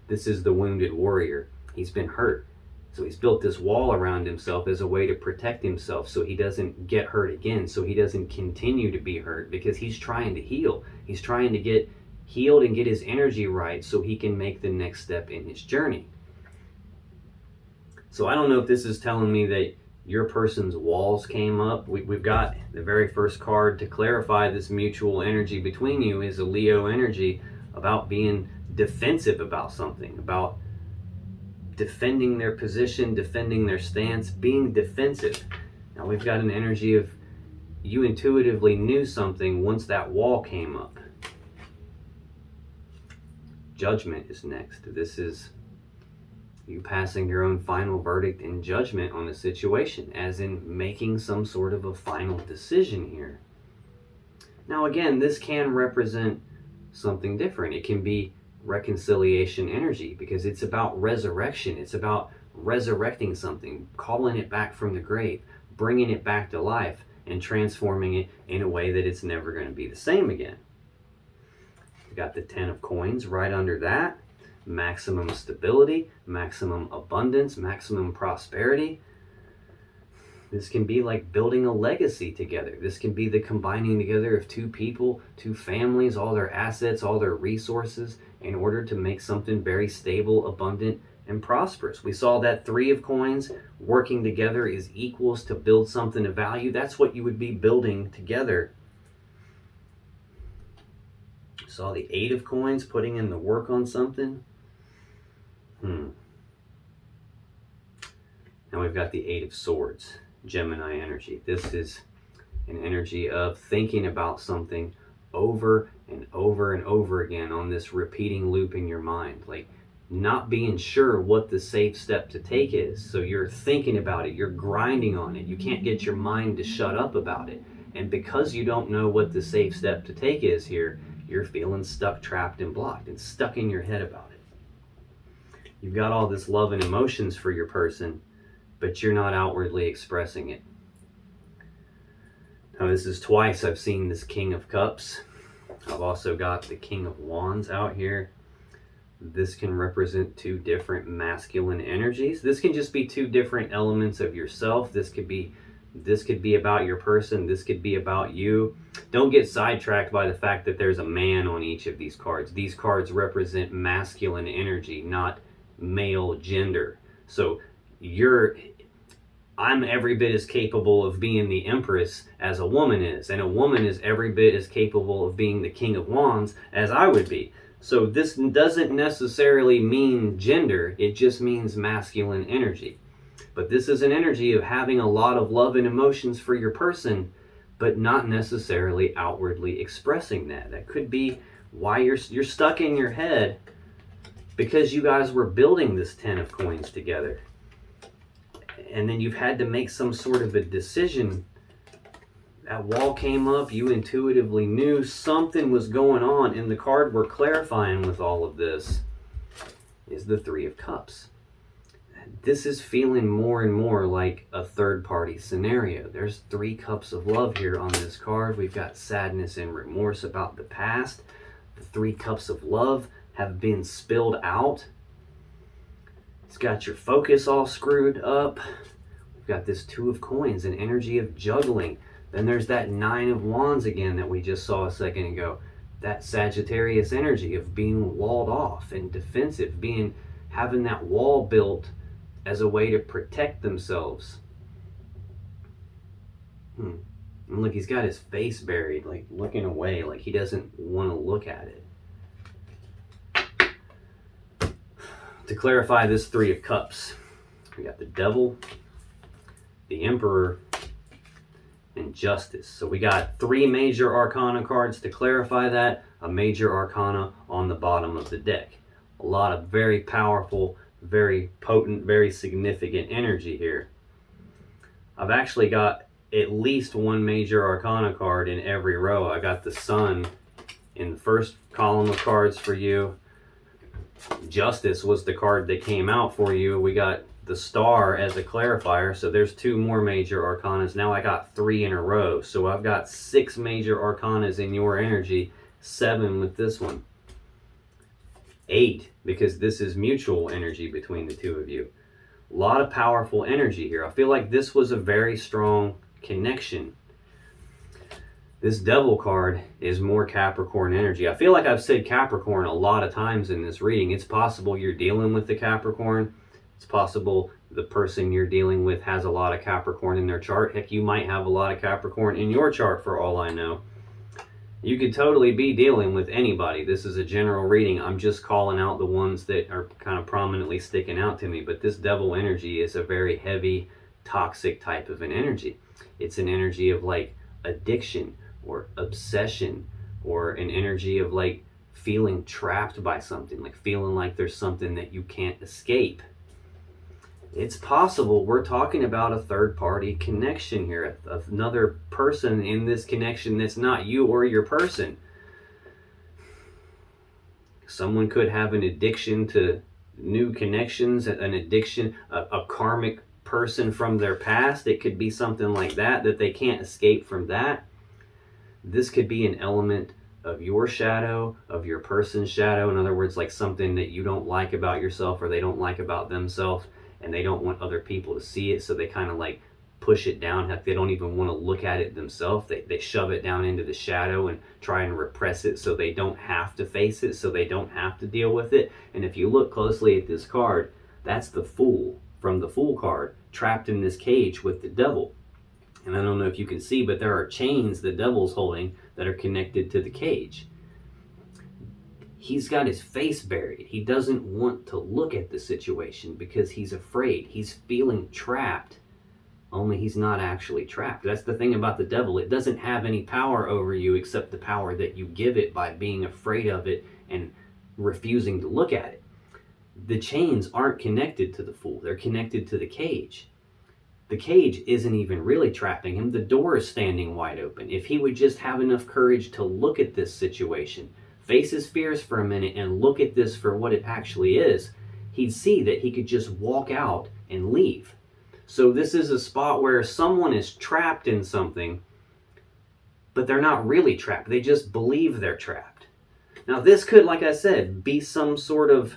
This is the wounded warrior. He's been hurt. So he's built this wall around himself as a way to protect himself so he doesn't get hurt again, so he doesn't continue to be hurt, because he's trying to heal. He's trying to get healed and get his energy right so he can make the next step in his journey. So I don't know if this is telling me that your person's walls came up. We've got the very first card to clarify this mutual energy between you is a Leo energy about being defensive about something, about defending their position, defending their stance, being defensive. Now we've got an energy of you intuitively knew something once that wall came up. Judgment is next. This is you passing your own final verdict and judgment on the situation, as in making some sort of a final decision here. Now again, this can represent something different. It can be reconciliation energy, because it's about resurrection. It's about resurrecting something, calling it back from the grave, bringing it back to life, and transforming it in a way that it's never going to be the same again. We got the Ten of Coins right under that. Maximum stability, maximum abundance, maximum prosperity. This can be like building a legacy together. This can be the combining together of two people, two families, all their assets, all their resources, in order to make something very stable, abundant, and prosperous. We saw that Three of Coins working together is equals to build something of value. That's what you would be building together. Saw the Eight of Coins putting in the work on something. Now we've got the Eight of Swords, Gemini energy. This is an energy of thinking about something over and over and over again on this repeating loop in your mind, like not being sure what the safe step to take is. So you're thinking about it, you're grinding on it, you can't get your mind to shut up about it. And because you don't know what the safe step to take is here, you're feeling stuck, trapped, and blocked, and stuck in your head about it. You've got all this love and emotions for your person, but you're not outwardly expressing it. Now this is twice I've seen this King of Cups. I've also got the King of Wands out here. This can represent two different masculine energies. This can just be two different elements of yourself. This could be about your person. This could be about you. Don't get sidetracked by the fact that there's a man on each of these cards. These cards represent masculine energy, not male gender. So I'm every bit as capable of being the Empress as a woman is, and a woman is every bit as capable of being the King of Wands as I would be. So this doesn't necessarily mean gender, it just means masculine energy. But this is an energy of having a lot of love and emotions for your person, but not necessarily outwardly expressing that. That could be why you're stuck in your head, because you guys were building this 10 of coins together. And then you've had to make some sort of a decision. That wall came up, you intuitively knew something was going on, and the card we're clarifying with all of this is the Three of Cups. This is feeling more and more like a third-party scenario. There's 3 cups of love here on this card. We've got sadness and remorse about the past. The 3 cups of love have been spilled out. It's got your focus all screwed up. We've got this 2 of coins, an energy of juggling. Then there's that 9 of wands again that we just saw a second ago. That Sagittarius energy of being walled off and defensive, having that wall built as a way to protect themselves. And look, he's got his face buried, like looking away, like he doesn't want to look at it. To clarify this 3 of cups, we got the Devil, the Emperor, and Justice. So we got 3 major arcana cards to clarify that, a major arcana on the bottom of the deck. A lot of very powerful, very potent, very significant energy here. I've actually got at least 1 major arcana card in every row. I got the Sun in the first column of cards for you. Justice was the card that came out for you. We got the Star as a clarifier, so there's 2 more major arcanas. Now I got 3 in a row, so I've got 6 major arcanas in your energy, 7 with this one. 8, because this is mutual energy between the 2 of you. A lot of powerful energy here. I feel like this was a very strong connection. This Devil card is more Capricorn energy. I feel like I've said Capricorn a lot of times in this reading. It's possible you're dealing with the Capricorn. It's possible the person you're dealing with has a lot of Capricorn in their chart. Heck, you might have a lot of Capricorn in your chart for all I know. You could totally be dealing with anybody. This is a general reading. I'm just calling out the ones that are kind of prominently sticking out to me. But this Devil energy is a very heavy, toxic type of an energy. It's an energy of like addiction or obsession, or an energy of like feeling trapped by something, like feeling like there's something that you can't escape. It's possible we're talking about a third-party connection here, another person in this connection that's not you or your person. Someone could have an addiction to new connections, an addiction, a karmic person from their past. It could be something like that they can't escape from that. This could be an element of your shadow, of your person's shadow. In other words, like something that you don't like about yourself or they don't like about themselves, and they don't want other people to see it, so they kind of like push it down. Heck, they don't even want to look at it themselves. They shove it down into the shadow and try and repress it so they don't have to face it, so they don't have to deal with it. And if you look closely at this card, that's the Fool from the Fool card, trapped in this cage with the Devil. And I don't know if you can see, but there are chains the Devil's holding that are connected to the cage. He's got his face buried. He doesn't want to look at the situation because he's afraid. He's feeling trapped, only he's not actually trapped. That's the thing about the Devil. It doesn't have any power over you except the power that you give it by being afraid of it and refusing to look at it. The chains aren't connected to the Fool. They're connected to the cage. The cage isn't even really trapping him. The door is standing wide open. If he would just have enough courage to look at this situation, face his fears for a minute and look at this for what it actually is, he'd see that he could just walk out and leave. So this is a spot where someone is trapped in something, but they're not really trapped. They just believe they're trapped. Now this could, like I said, be some sort of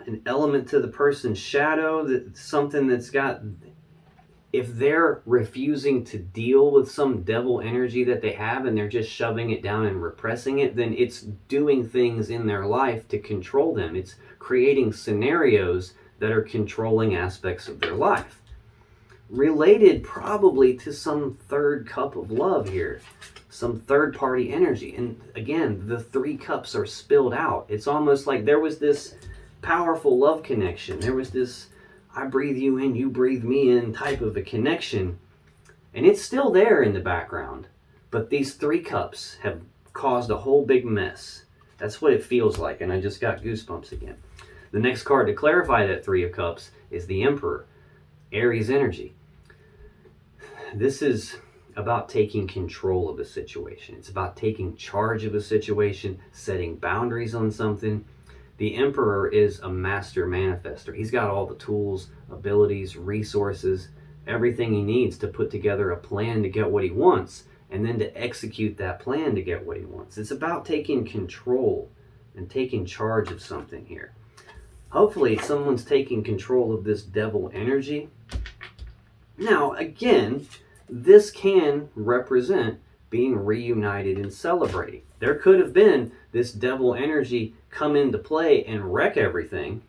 an element to the person's shadow, that something that's got, if they're refusing to deal with some devil energy that they have and they're just shoving it down and repressing it, then it's doing things in their life to control them. It's creating scenarios that are controlling aspects of their life. Related probably to some third cup of love here. some third-party energy. And again, the 3 cups are spilled out. It's almost like there was this powerful love connection. There was this I breathe you in, you breathe me in type of a connection. And it's still there in the background. But these 3 cups have caused a whole big mess. That's what it feels like, and I just got goosebumps again. The next card to clarify that 3 of Cups is the Emperor, Aries energy. This is about taking control of a situation. It's about taking charge of a situation, setting boundaries on something. The Emperor is a master manifester. He's got all the tools, abilities, resources, everything he needs to put together a plan to get what he wants, and then to execute that plan to get what he wants. It's about taking control and taking charge of something here. Hopefully someone's taking control of this devil energy. Now, again, this can represent being reunited and celebrating. There could have been this devil energy come into play and wreck everything.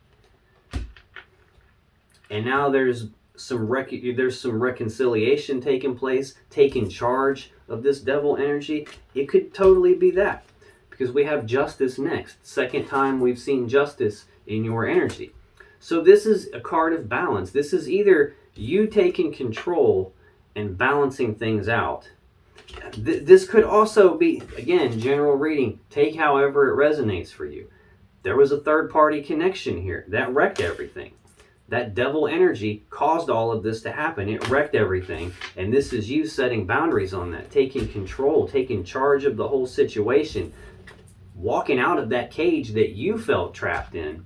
And now there's some reconciliation taking place, taking charge of this devil energy. It could totally be that, because we have justice next. Second time we've seen justice in your energy. So this is a card of balance. This is either you taking control and balancing things out. This could also be, again, general reading. Take however it resonates for you. There was a third-party connection here that wrecked everything. That devil energy caused all of this to happen. It wrecked everything. And this is you setting boundaries on that, taking control, taking charge of the whole situation, walking out of that cage that you felt trapped in,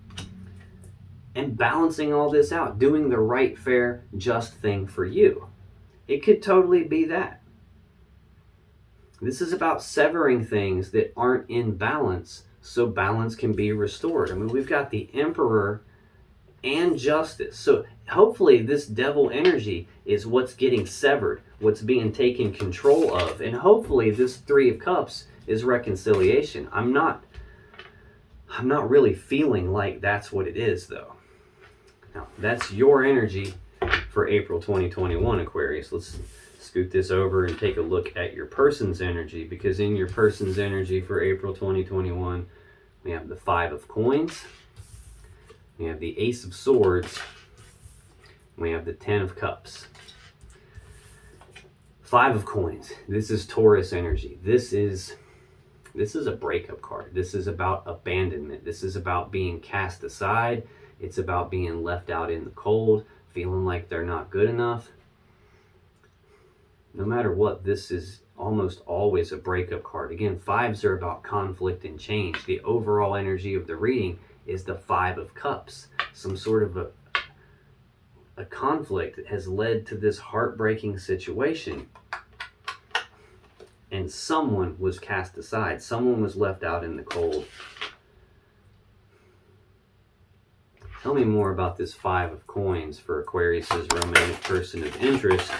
and balancing all this out, doing the right, fair, just thing for you. It could totally be that. This is about severing things that aren't in balance so balance can be restored. I mean, we've got the Emperor and justice. So hopefully this devil energy is what's getting severed, what's being taken control of. And hopefully this 3 of Cups is reconciliation. I'm not really feeling like that's what it is, though. Now, that's your energy for April 2021, Aquarius. Let's scoot this over and take a look at your person's energy, because in your person's energy for April 2021, we have the 5 of Coins, we have the Ace of Swords, we have the 10 of Cups. 5 of Coins. This is Taurus energy. This is a breakup card. This is about abandonment. This is about being cast aside. It's about being left out in the cold, feeling like they're not good enough. No matter what, this is almost always a breakup card. Again, 5s are about conflict and change. The overall energy of the reading is the 5 of Cups. Some sort of a conflict that has led to this heartbreaking situation. And someone was cast aside. Someone was left out in the cold. Tell me more about this 5 of Coins for Aquarius's romantic person of interest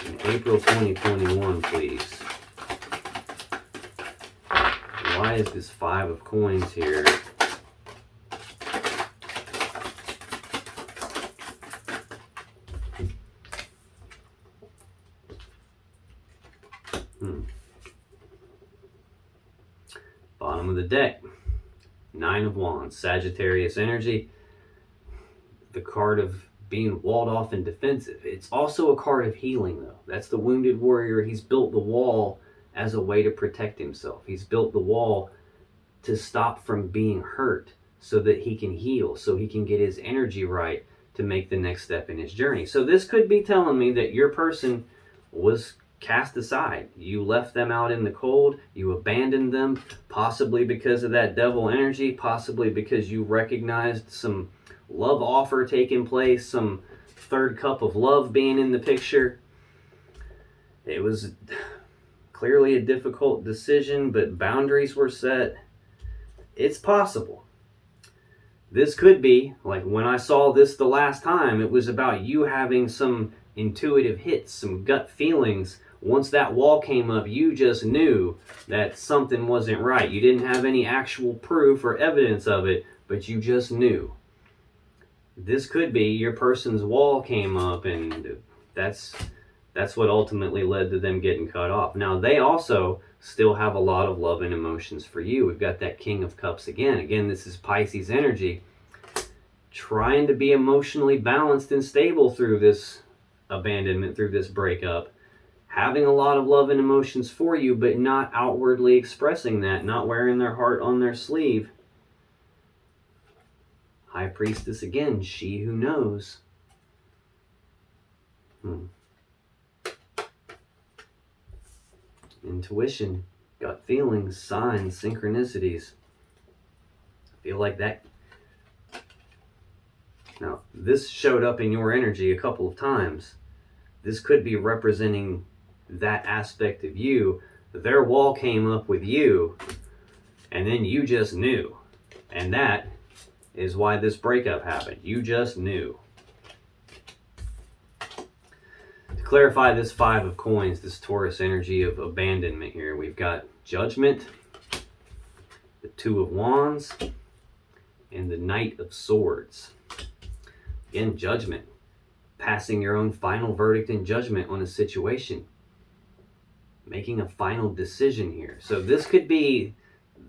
in April 2021, please. Why is this 5 of Coins here? Bottom of the deck. 9 of Wands, Sagittarius energy. The card of being walled off and defensive. It's also a card of healing, though. That's the wounded warrior. He's built the wall as a way to protect himself. He's built the wall to stop from being hurt so that he can heal, so he can get his energy right to make the next step in his journey. So this could be telling me that your person was cast aside. You left them out in the cold. You abandoned them, possibly because of that devil energy, possibly because you recognized some love offer taking place, some 3rd cup of love being in the picture. It was clearly a difficult decision, but boundaries were set. It's possible. This could be, like when I saw this the last time, it was about you having some intuitive hits, some gut feelings. Once that wall came up, you just knew that something wasn't right. You didn't have any actual proof or evidence of it, but you just knew. This could be your person's wall came up, and that's That's what ultimately led to them getting cut off. Now, they also still have a lot of love and emotions for you. We've got that King of Cups again. Again, this is Pisces energy, trying to be emotionally balanced and stable through this abandonment, through this breakup, having a lot of love and emotions for you, but not outwardly expressing that, not wearing their heart on their sleeve. High Priestess again, she who knows. Intuition, gut feelings, signs, synchronicities. I feel like that. Now, this showed up in your energy a couple of times. This could be representing that aspect of you. Their wall came up with you, and then you just knew. And that is why this breakup happened. You just knew. To clarify this Five of Coins, this Taurus energy of abandonment here, we've got Judgment, the Two of Wands, and the Knight of Swords. Again, Judgment. Passing your own final verdict and judgment on a situation. Making a final decision here. So this could be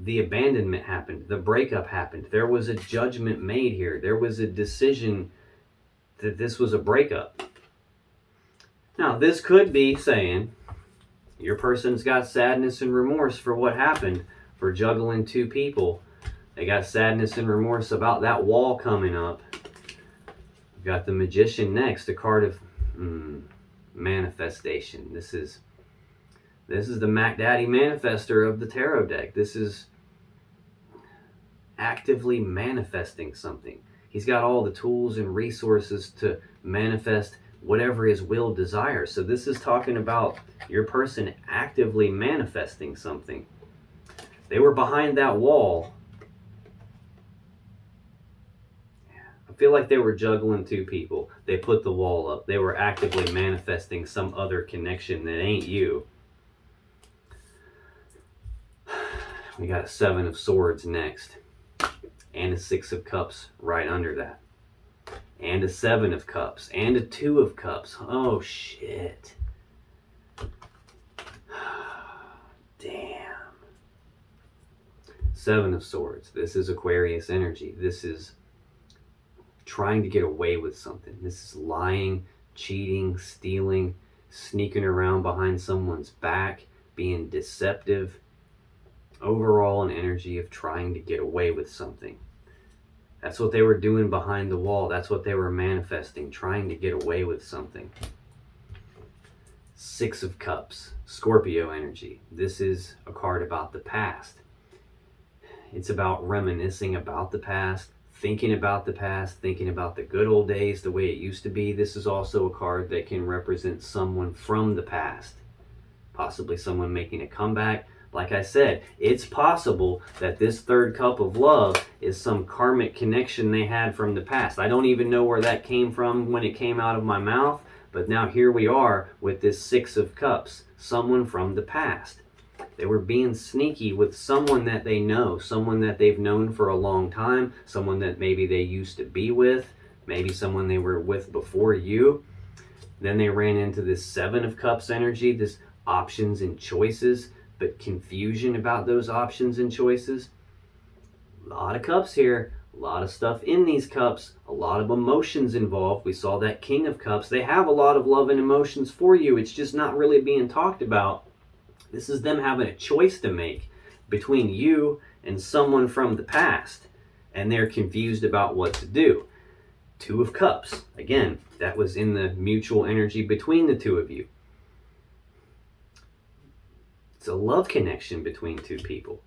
the abandonment happened, the breakup happened. There was a judgment made here. There was a decision that this was a breakup. Now, this could be saying your person's got sadness and remorse for what happened, for juggling two people. They got sadness and remorse about that wall coming up. We've got the Magician next, a card of manifestation. This is the Mac Daddy manifester of the tarot deck. This is actively manifesting something. He's got all the tools and resources to manifest whatever his will desires. So this is talking about your person actively manifesting something. They were behind that wall. I feel like they were juggling two people. They put the wall up. They were actively manifesting some other connection that ain't you. We got a Seven of Swords next. And a Six of Cups right under that. And a Seven of Cups. And a Two of Cups. Oh, shit. Damn. Seven of Swords. This is Aquarius energy. This is trying to get away with something. This is lying, cheating, stealing, sneaking around behind someone's back, being deceptive. Overall, an energy of trying to get away with something. That's what they were doing behind the wall. That's what they were manifesting, trying to get away with something. Six of Cups, Scorpio energy. This is a card about the past. It's about reminiscing about the past, thinking about the past, thinking about the good old days, the way it used to be. This is also a card that can represent someone from the past, possibly someone making a comeback. Like I said, it's possible that this third cup of love is some karmic connection they had from the past. I don't even know where that came from when it came out of my mouth, but now here we are with this Six of Cups, someone from the past. They were being sneaky with someone that they know, someone that they've known for a long time, someone that maybe they used to be with, maybe someone they were with before you. Then they ran into this Seven of Cups energy, this options and choices, but confusion about those options and choices. A lot of cups here, a lot of stuff in these cups, a lot of emotions involved. We saw that King of Cups. They have a lot of love and emotions for you. It's just not really being talked about. This is them having a choice to make between you and someone from the past, and they're confused about what to do. Two of Cups. Again, that was in the mutual energy between the two of you. It's a love connection between two people.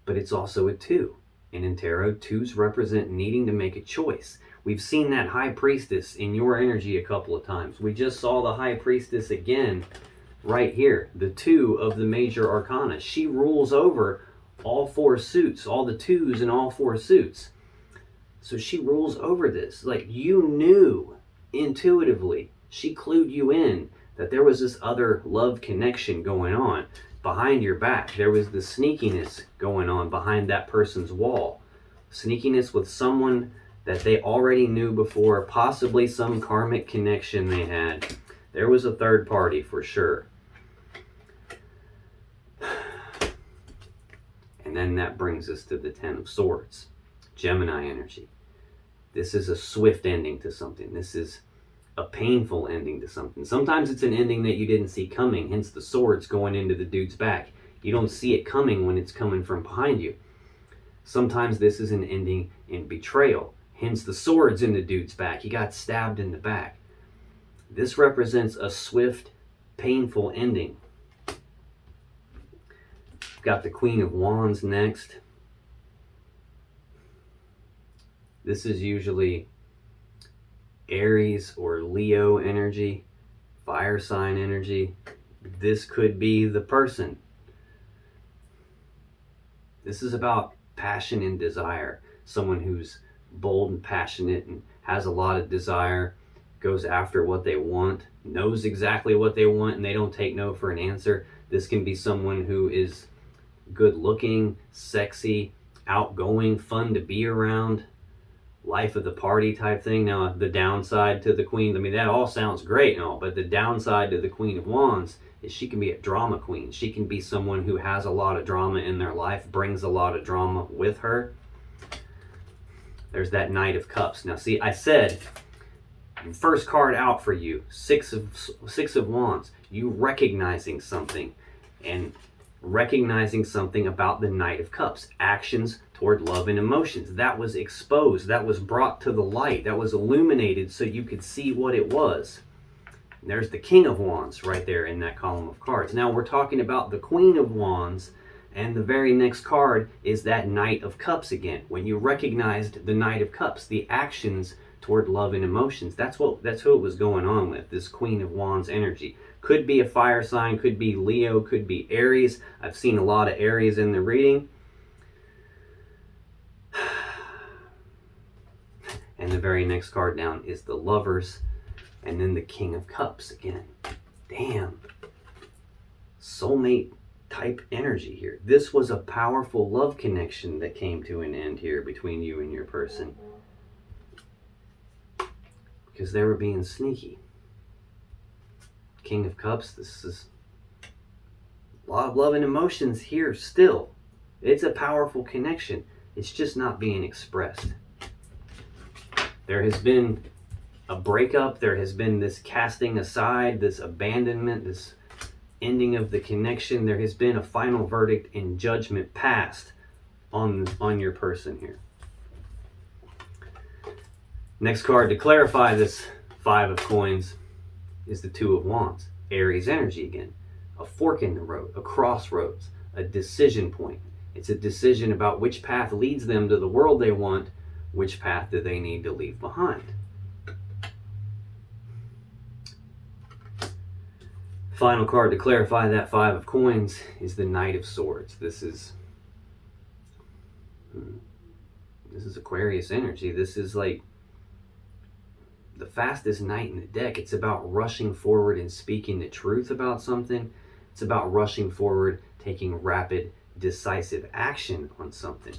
But it's also a two. And in tarot, twos represent needing to make a choice. We've seen that High Priestess in your energy a couple of times. We just saw the High Priestess again right here. The two of the major arcana. She rules over all four suits, all the twos in all four suits. So she rules over this. Like, you knew intuitively, she clued you in that there was this other love connection going on behind your back. There was the sneakiness going on behind that person's wall. Sneakiness with someone that they already knew before, possibly some karmic connection they had. There was a third party for sure. And then that brings us to the Ten of Swords, Gemini energy. This is a swift ending to something. This is a painful ending to something. Sometimes it's an ending that you didn't see coming, hence the swords going into the dude's back. You don't see it coming when it's coming from behind you. Sometimes this is an ending in betrayal, hence the swords in the dude's back. He got stabbed in the back. This represents a swift, painful ending. Got the Queen of Wands next. This is usually Aries or Leo energy, fire sign energy. This could be the person. This is about passion and desire. Someone who's bold and passionate and has a lot of desire, goes after what they want, knows exactly what they want, and they don't take no for an answer. This can be someone who is good looking, sexy, outgoing, fun to be around, life of the party type thing. Now, the downside to the Queen, I mean, that all sounds great and all, but the downside to the Queen of Wands is she can be a drama queen. She can be someone who has a lot of drama in their life, brings a lot of drama with her. There's that Knight of Cups. Now, see, I said, first card out for you, Six of Wands. You recognizing something, and recognizing something about the Knight of Cups. Actions toward love and emotions. That was exposed. That was brought to the light. That was illuminated so you could see what it was. And there's the King of Wands right there in that column of cards. Now we're talking about the Queen of Wands, and the very next card is that Knight of Cups again. When you recognized the Knight of Cups, the actions toward love and emotions, that's who it was going on with, this Queen of Wands energy. Could be a fire sign, could be Leo, could be Aries. I've seen a lot of Aries in the reading. And the very next card down is the Lovers, and then the King of Cups again. Damn. Soulmate type energy here. This was a powerful love connection that came to an end here between you and your person, because they were being sneaky. King of Cups, this is a lot of love and emotions here still. It's a powerful connection. It's just not being expressed. There has been a breakup. There has been this casting aside, this abandonment, this ending of the connection. There has been a final verdict and judgment passed on your person here. Next card to clarify this Five of Coins is the Two of Wands. Aries energy again. A fork in the road, a crossroads, a decision point. It's a decision about which path leads them to the world they want, which path do they need to leave behind. Final card to clarify that Five of Coins is the Knight of Swords. This is Aquarius energy. This is like the fastest knight in the deck. It's about rushing forward and speaking the truth about something. It's about rushing forward, taking rapid, decisive action on something.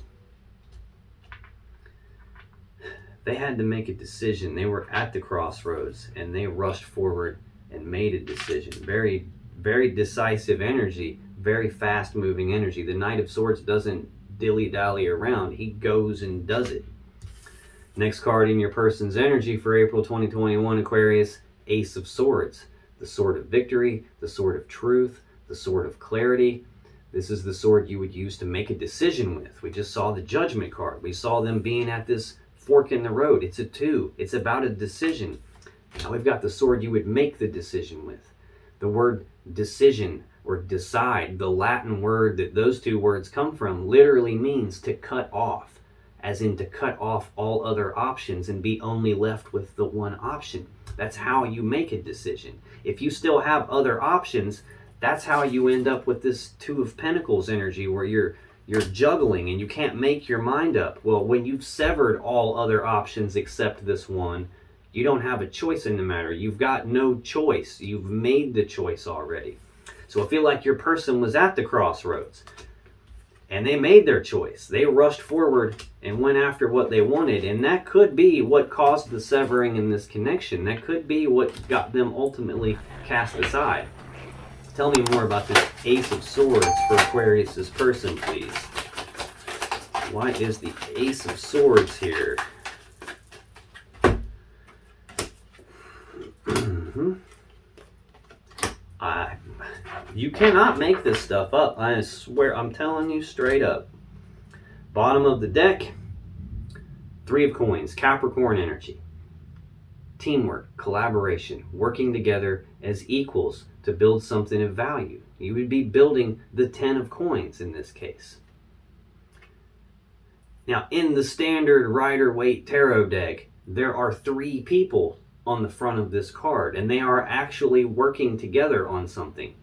They had to make a decision. They were at the crossroads and they rushed forward and made a decision. Very, very decisive energy, very fast moving energy. The Knight of Swords doesn't dilly-dally around. He goes and does it. Next card in your person's energy for April 2021, Aquarius, Ace of Swords. The sword of victory, the sword of truth, the sword of clarity. This is the sword you would use to make a decision with. We just saw the Judgment card. We saw them being at this fork in the road. It's a two. It's about a decision. Now we've got the sword you would make the decision with. The word decision or decide, the Latin word that those two words come from, literally means to cut off, as in to cut off all other options and be only left with the one option. That's how you make a decision. If you still have other options, that's how you end up with this Two of Pentacles energy where you're juggling and you can't make your mind up. Well, when you've severed all other options except this one, you don't have a choice in the matter. You've got no choice. You've made the choice already. So I feel like your person was at the crossroads. And they made their choice. They rushed forward and went after what they wanted. And that could be what caused the severing in this connection. That could be what got them ultimately cast aside. Tell me more about this Ace of Swords for Aquarius's person, please. Why is the Ace of Swords here? You cannot make this stuff up. I swear, I'm telling you straight up. Bottom of the deck, 3 of Coins, Capricorn energy. Teamwork, collaboration, working together as equals to build something of value. You would be building the 10 of Coins in this case. Now, in the standard Rider-Waite Tarot deck, there are 3 people on the front of this card, and they are actually working together on something.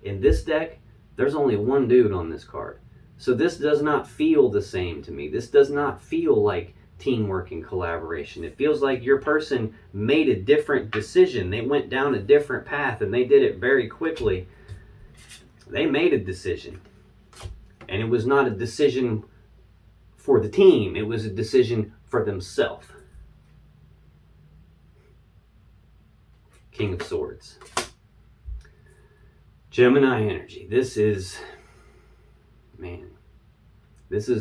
In this deck, there's only 1 dude on this card. So this does not feel the same to me. This does not feel like teamwork and collaboration. It feels like your person made a different decision. They went down a different path, and they did it very quickly. They made a decision. And it was not a decision for the team. It was a decision for themselves. King of Swords. Gemini energy. This is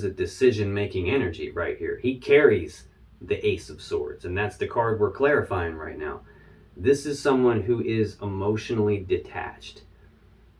a decision-making energy right here. He carries the Ace of Swords, and that's the card we're clarifying right now. This is someone who is emotionally detached.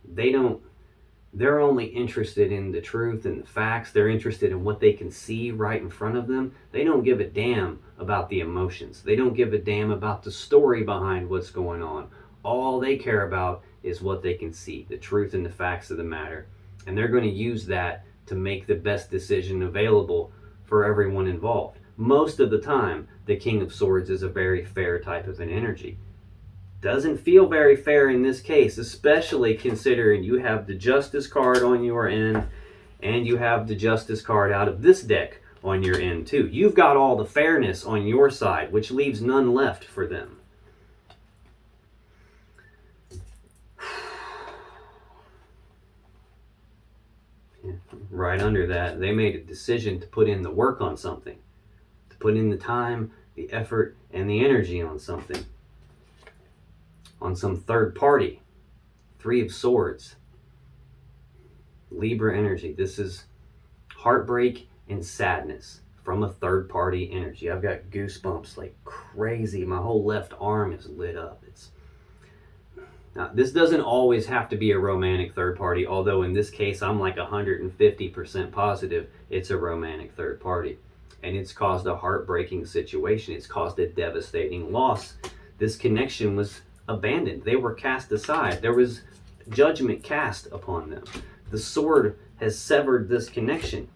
They're only interested in the truth and the facts. They're interested in what they can see right in front of them. They don't give a damn about the emotions. They don't give a damn about the story behind what's going on. All they care about is what they can see, the truth and the facts of the matter. And they're going to use that to make the best decision available for everyone involved. Most of the time, the King of Swords is a very fair type of an energy. Doesn't feel very fair in this case, especially considering you have the Justice card on your end, and you have the Justice card out of this deck on your end too. You've got all the fairness on your side, which leaves none left for them. Right under that, they made a decision to put in the work on something, to put in the time, the effort, and the energy on something, on some third party. 3 of Swords. Libra energy. This is heartbreak and sadness from a third party energy. I've got goosebumps like crazy. My whole left arm is lit up. Now, this doesn't always have to be a romantic third party, although in this case, I'm like 150% positive it's a romantic third party. And it's caused a heartbreaking situation. It's caused a devastating loss. This connection was abandoned. They were cast aside. There was judgment cast upon them. The sword has severed this connection.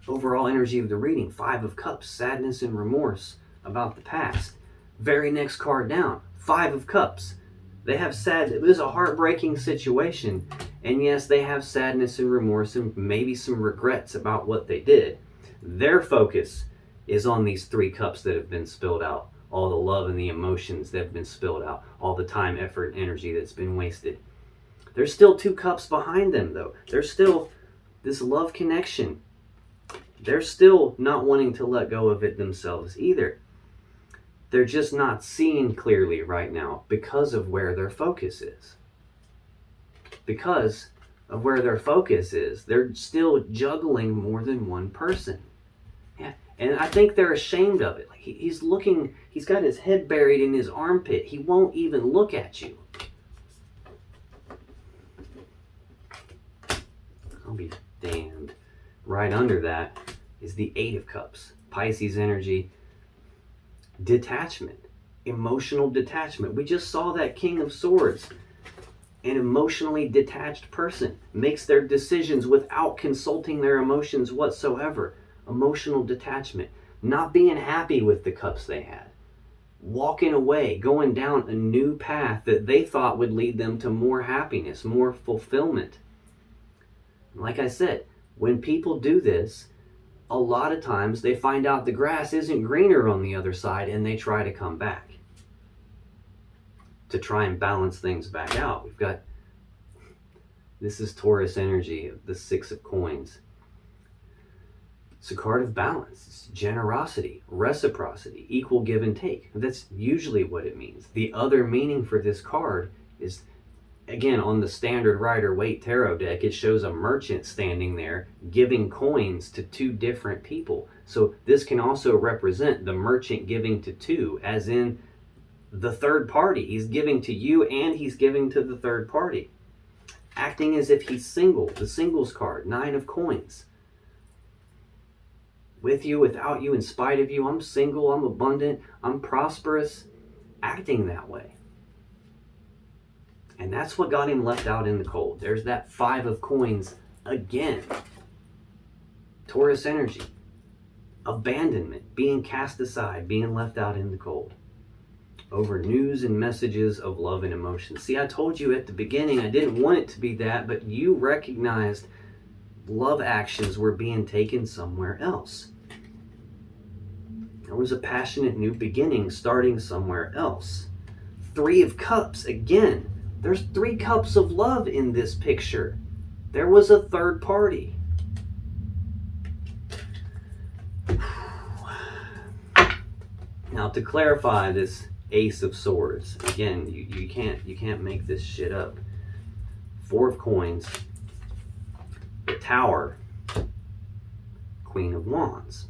Overall energy of the reading, 5 of Cups, sadness and remorse about the past. Very next card down, 5 of Cups. They have it was a heartbreaking situation, and yes, they have sadness and remorse and maybe some regrets about what they did. Their focus is on these 3 cups that have been spilled out, all the love and the emotions that have been spilled out, all the time, effort, and energy that's been wasted. There's still 2 cups behind them, though. There's still this love connection. They're still not wanting to let go of it themselves either. They're just not seeing clearly right now because of where their focus is. Because of where their focus is, they're still juggling more than one person. Yeah, and I think they're ashamed of it. Like he's got his head buried in his armpit. He won't even look at you. I'll be damned. Right under that is the 8 of Cups. Pisces energy. Detachment. Emotional detachment. We just saw that King of Swords. An emotionally detached person makes their decisions without consulting their emotions whatsoever. Emotional detachment. Not being happy with the cups they had. Walking away, going down a new path that they thought would lead them to more happiness, more fulfillment. Like I said, when people do this, a lot of times they find out the grass isn't greener on the other side and they try to come back. to try and balance things back out. We've got, this is Taurus energy, the Six of Coins. It's a card of balance. It's generosity, reciprocity, equal give and take. That's usually what it means. The other meaning for this card is, again, on the standard Rider-Waite tarot deck, it shows a merchant standing there giving coins to two different people. So this can also represent the merchant giving to two, as in the third party. He's giving to you and he's giving to the third party. Acting as if he's single, the singles card, Nine of Coins. With you, without you, in spite of you, I'm single, I'm abundant, I'm prosperous, acting that way. And that's what got him left out in the cold. There's that Five of Coins again. Taurus energy. Abandonment, being cast aside, being left out in the cold. Over news and messages of love and emotion. See, I told you at the beginning I didn't want it to be that, but you recognized love actions were being taken somewhere else. There was a passionate new beginning starting somewhere else. Three of Cups, again. There's 3 cups of love in this picture. There was a third party. Now, to clarify this Ace of Swords, again, you can't make this shit up. 4 of Coins, the Tower, Queen of Wands.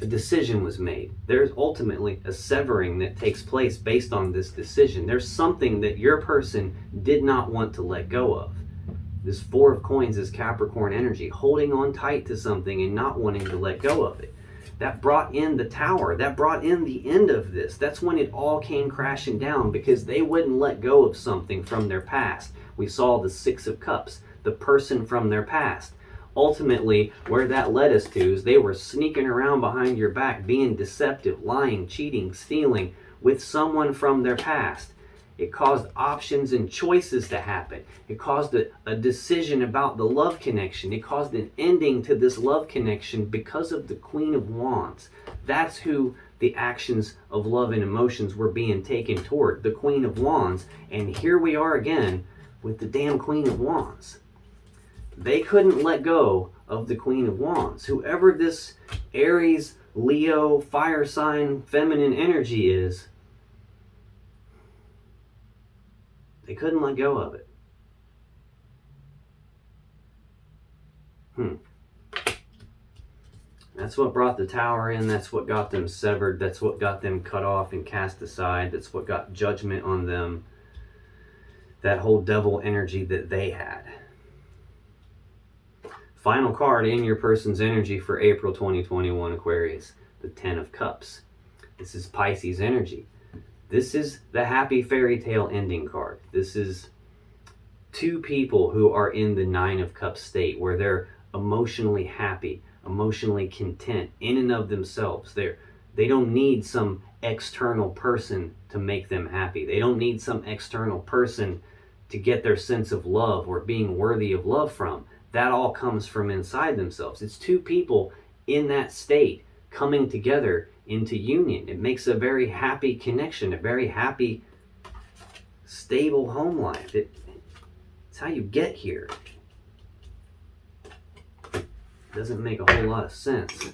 A decision was made. There's ultimately a severing that takes place based on this decision. There's something that your person did not want to let go of. This 4 of Coins is Capricorn energy, holding on tight to something and not wanting to let go of it. That brought in the Tower. That brought in the end of this. That's when it all came crashing down, because they wouldn't let go of something from their past. We saw the 6 of Cups, the person from their past. Ultimately, where that led us to is they were sneaking around behind your back, being deceptive, lying, cheating, stealing with someone from their past. It caused options and choices to happen. It caused a decision about the love connection. It caused an ending to this love connection because of the Queen of Wands. That's who the actions of love and emotions were being taken toward, the Queen of Wands. And here we are again with the damn Queen of Wands. They couldn't let go of the Queen of Wands. Whoever this Aries, Leo, fire sign, feminine energy is, they couldn't let go of it. That's what brought the Tower in. That's what got them severed. That's what got them cut off and cast aside. That's what got judgment on them. That whole devil energy that they had. Final card in your person's energy for April 2021 Aquarius, the 10 of Cups. This is Pisces energy. This is the happy fairy tale ending card. This is 2 people who are in the 9 of Cups state, where they're emotionally happy, emotionally content in and of themselves. They don't need some external person to make them happy. They don't need some external person to get their sense of love or being worthy of love from. That all comes from inside themselves. It's 2 people in that state coming together into union. It makes a very happy connection, a very happy, stable home life. It's how you get here. It doesn't make a whole lot of sense.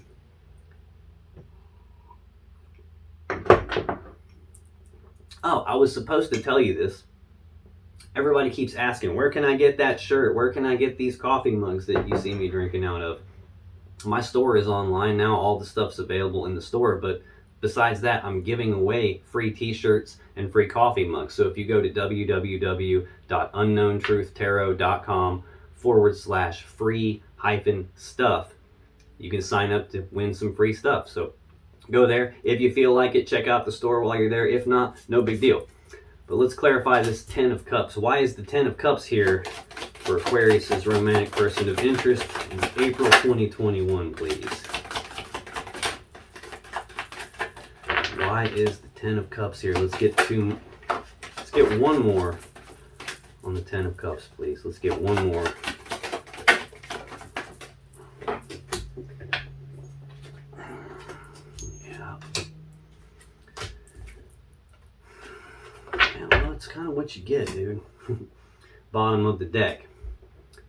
Oh, I was supposed to tell you this. Everybody keeps asking, where can I get that shirt? Where can I get these coffee mugs that you see me drinking out of? My store is online now. All the stuff's available in the store. But besides that, I'm giving away free t-shirts and free coffee mugs. So if you go to www.unknowntruthtarot.com/free-stuff, you can sign up to win some free stuff. So go there. If you feel like it, check out the store while you're there. If not, no big deal. But let's clarify this 10 of Cups. Why is the 10 of Cups here for Aquarius' romantic person of interest in April 2021, please? Why is the 10 of Cups here? Let's get one more on the 10 of Cups, please. Let's get one more. that's kind of what you get, dude. Bottom of the deck.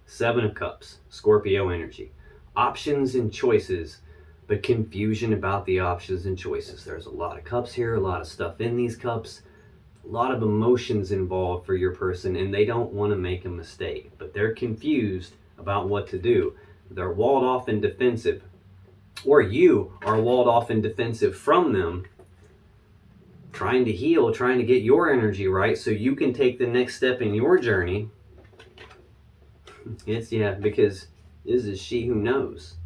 Seven of Cups, Scorpio energy. Options and choices, but confusion about the options and choices. There's a lot of cups here, a lot of stuff in these cups, a lot of emotions involved for your person, and they don't want to make a mistake, but they're confused about what to do. They're walled off and defensive, or you are walled off and defensive from them, trying to heal, trying to get your energy right so you can take the next step in your journey. It's, yeah, because this is she who knows.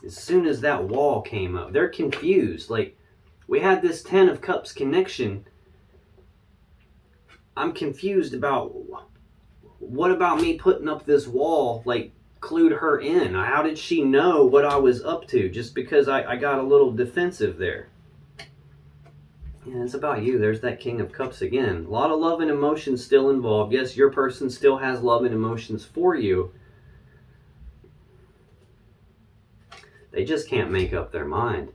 As soon as that wall came up, they're confused. Like, we had this 10 of Cups connection. I'm confused about what about me putting up this wall, like, clued her in. How did she know what I was up to just because I got a little defensive there? Yeah, it's about you. There's that King of Cups again. A lot of love and emotions still involved. Yes, your person still has love and emotions for you. They just can't make up their mind.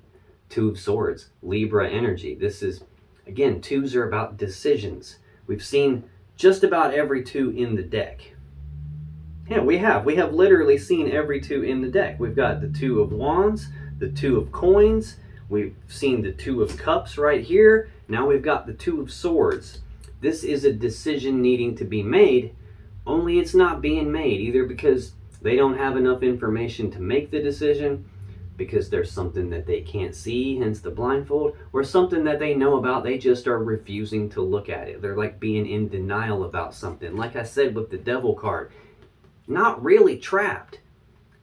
Two of Swords, Libra energy. This is, again, twos are about decisions. We've seen just about every two in the deck. Yeah, we have literally seen every two in the deck. We've got the Two of Wands, the Two of Coins. We've seen the Two of Cups right here. Now we've got the Two of Swords. This is a decision needing to be made, only it's not being made, either because they don't have enough information to make the decision, because there's something that they can't see, hence the blindfold, or something that they know about, they just are refusing to look at it. They're like being in denial about something. Like I said with the Devil card, not really trapped.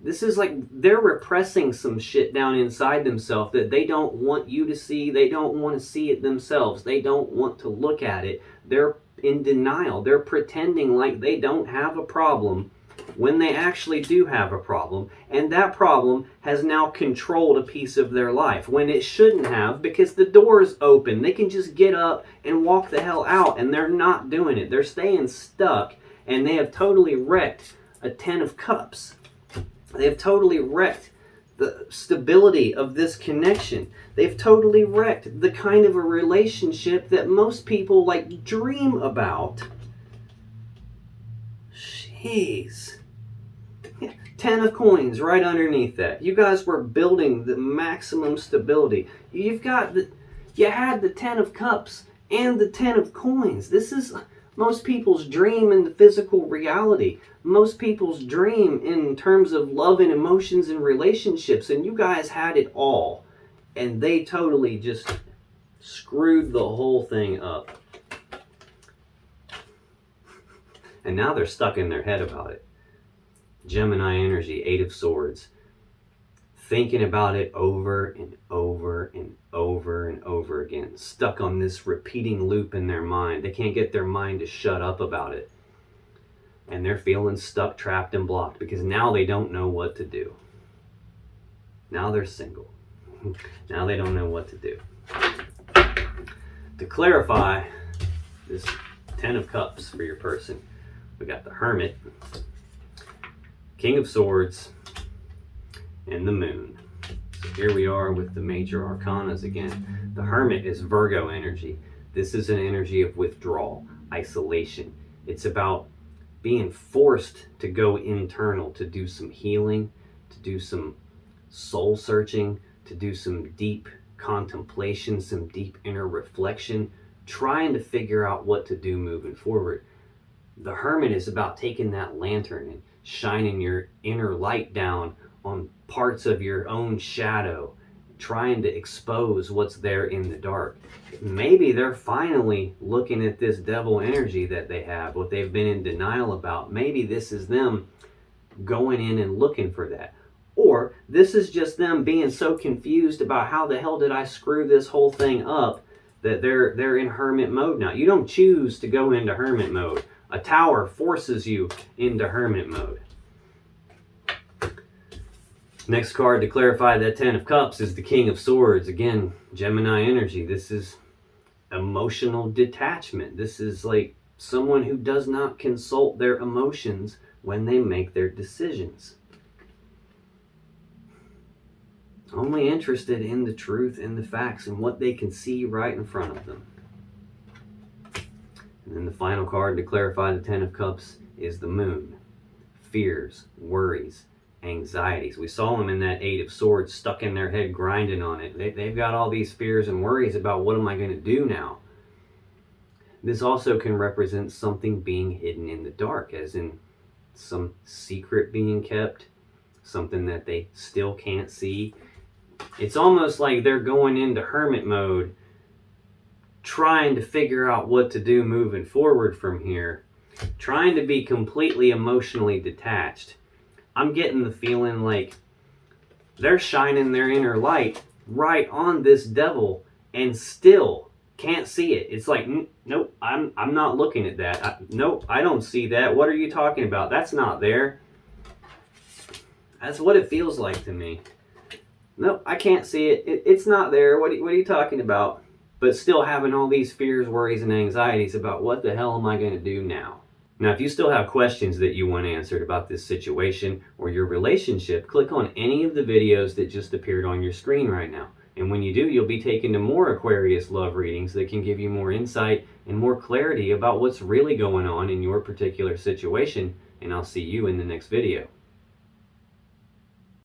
This is like they're repressing some shit down inside themselves that they don't want you to see. They don't want to see it themselves. They don't want to look at it. They're in denial. They're pretending like they don't have a problem when they actually do have a problem. And that problem has now controlled a piece of their life when it shouldn't have, because the door is open. They can just get up and walk the hell out, and they're not doing it. They're staying stuck, and they have totally wrecked a 10 of Cups. They've totally wrecked the stability of this connection. They've totally wrecked the kind of a relationship that most people like dream about. Jeez. 10 of Coins right underneath that. You guys were building the maximum stability. You had the 10 of Cups and the 10 of Coins. This is most people's dream in the physical reality. Most people's dream in terms of love and emotions and relationships. And you guys had it all. And they totally just screwed the whole thing up. And now they're stuck in their head about it. Gemini energy, 8 of Swords. Thinking about it over and over and over and over again. Stuck on this repeating loop in their mind. They can't get their mind to shut up about it. And they're feeling stuck, trapped, and blocked because now they don't know what to do. Now they're single. Now they don't know what to do. To clarify this 10 of Cups for your person, we got the Hermit, King of Swords, and the Moon. So here we are with the major arcanas again. The Hermit is Virgo energy. This is an energy of withdrawal, isolation. It's about being forced to go internal, to do some healing, to do some soul searching, to do some deep contemplation, some deep inner reflection, trying to figure out what to do moving forward. The Hermit is about taking that lantern and shining your inner light down on parts of your own shadow, trying to expose what's there in the dark. Maybe they're finally looking at this devil energy that they have, what they've been in denial about. Maybe this is them going in and looking for that. Or this is just them being so confused about how the hell did I screw this whole thing up that they're in hermit mode now. You don't choose to go into hermit mode. A tower forces you into hermit mode. Next card to clarify that 10 of Cups is the King of Swords. Again, Gemini energy. This is emotional detachment. This is like someone who does not consult their emotions when they make their decisions. Only interested in the truth and the facts and what they can see right in front of them. And then the final card to clarify the Ten of Cups is the Moon. Fears, worries, anxieties. We saw them in that Eight of Swords stuck in their head grinding on it. They've got all these fears and worries about what am I going to do now. This also can represent something being hidden in the dark, as in some secret being kept, something that they still can't see. It's almost like they're going into hermit mode, trying to figure out what to do moving forward from here, trying to be completely emotionally detached. I'm getting the feeling like they're shining their inner light right on this devil and still can't see it. It's like, nope, I'm not looking at that. Nope, I don't see that. What are you talking about? That's not there. That's what it feels like to me. Nope, I can't see it. It's not there. What are you talking about? But still having all these fears, worries, and anxieties about what the hell am I going to do now? Now, if you still have questions that you want answered about this situation or your relationship, click on any of the videos that just appeared on your screen right now. And when you do, you'll be taken to more Aquarius love readings that can give you more insight and more clarity about what's really going on in your particular situation. And I'll see you in the next video.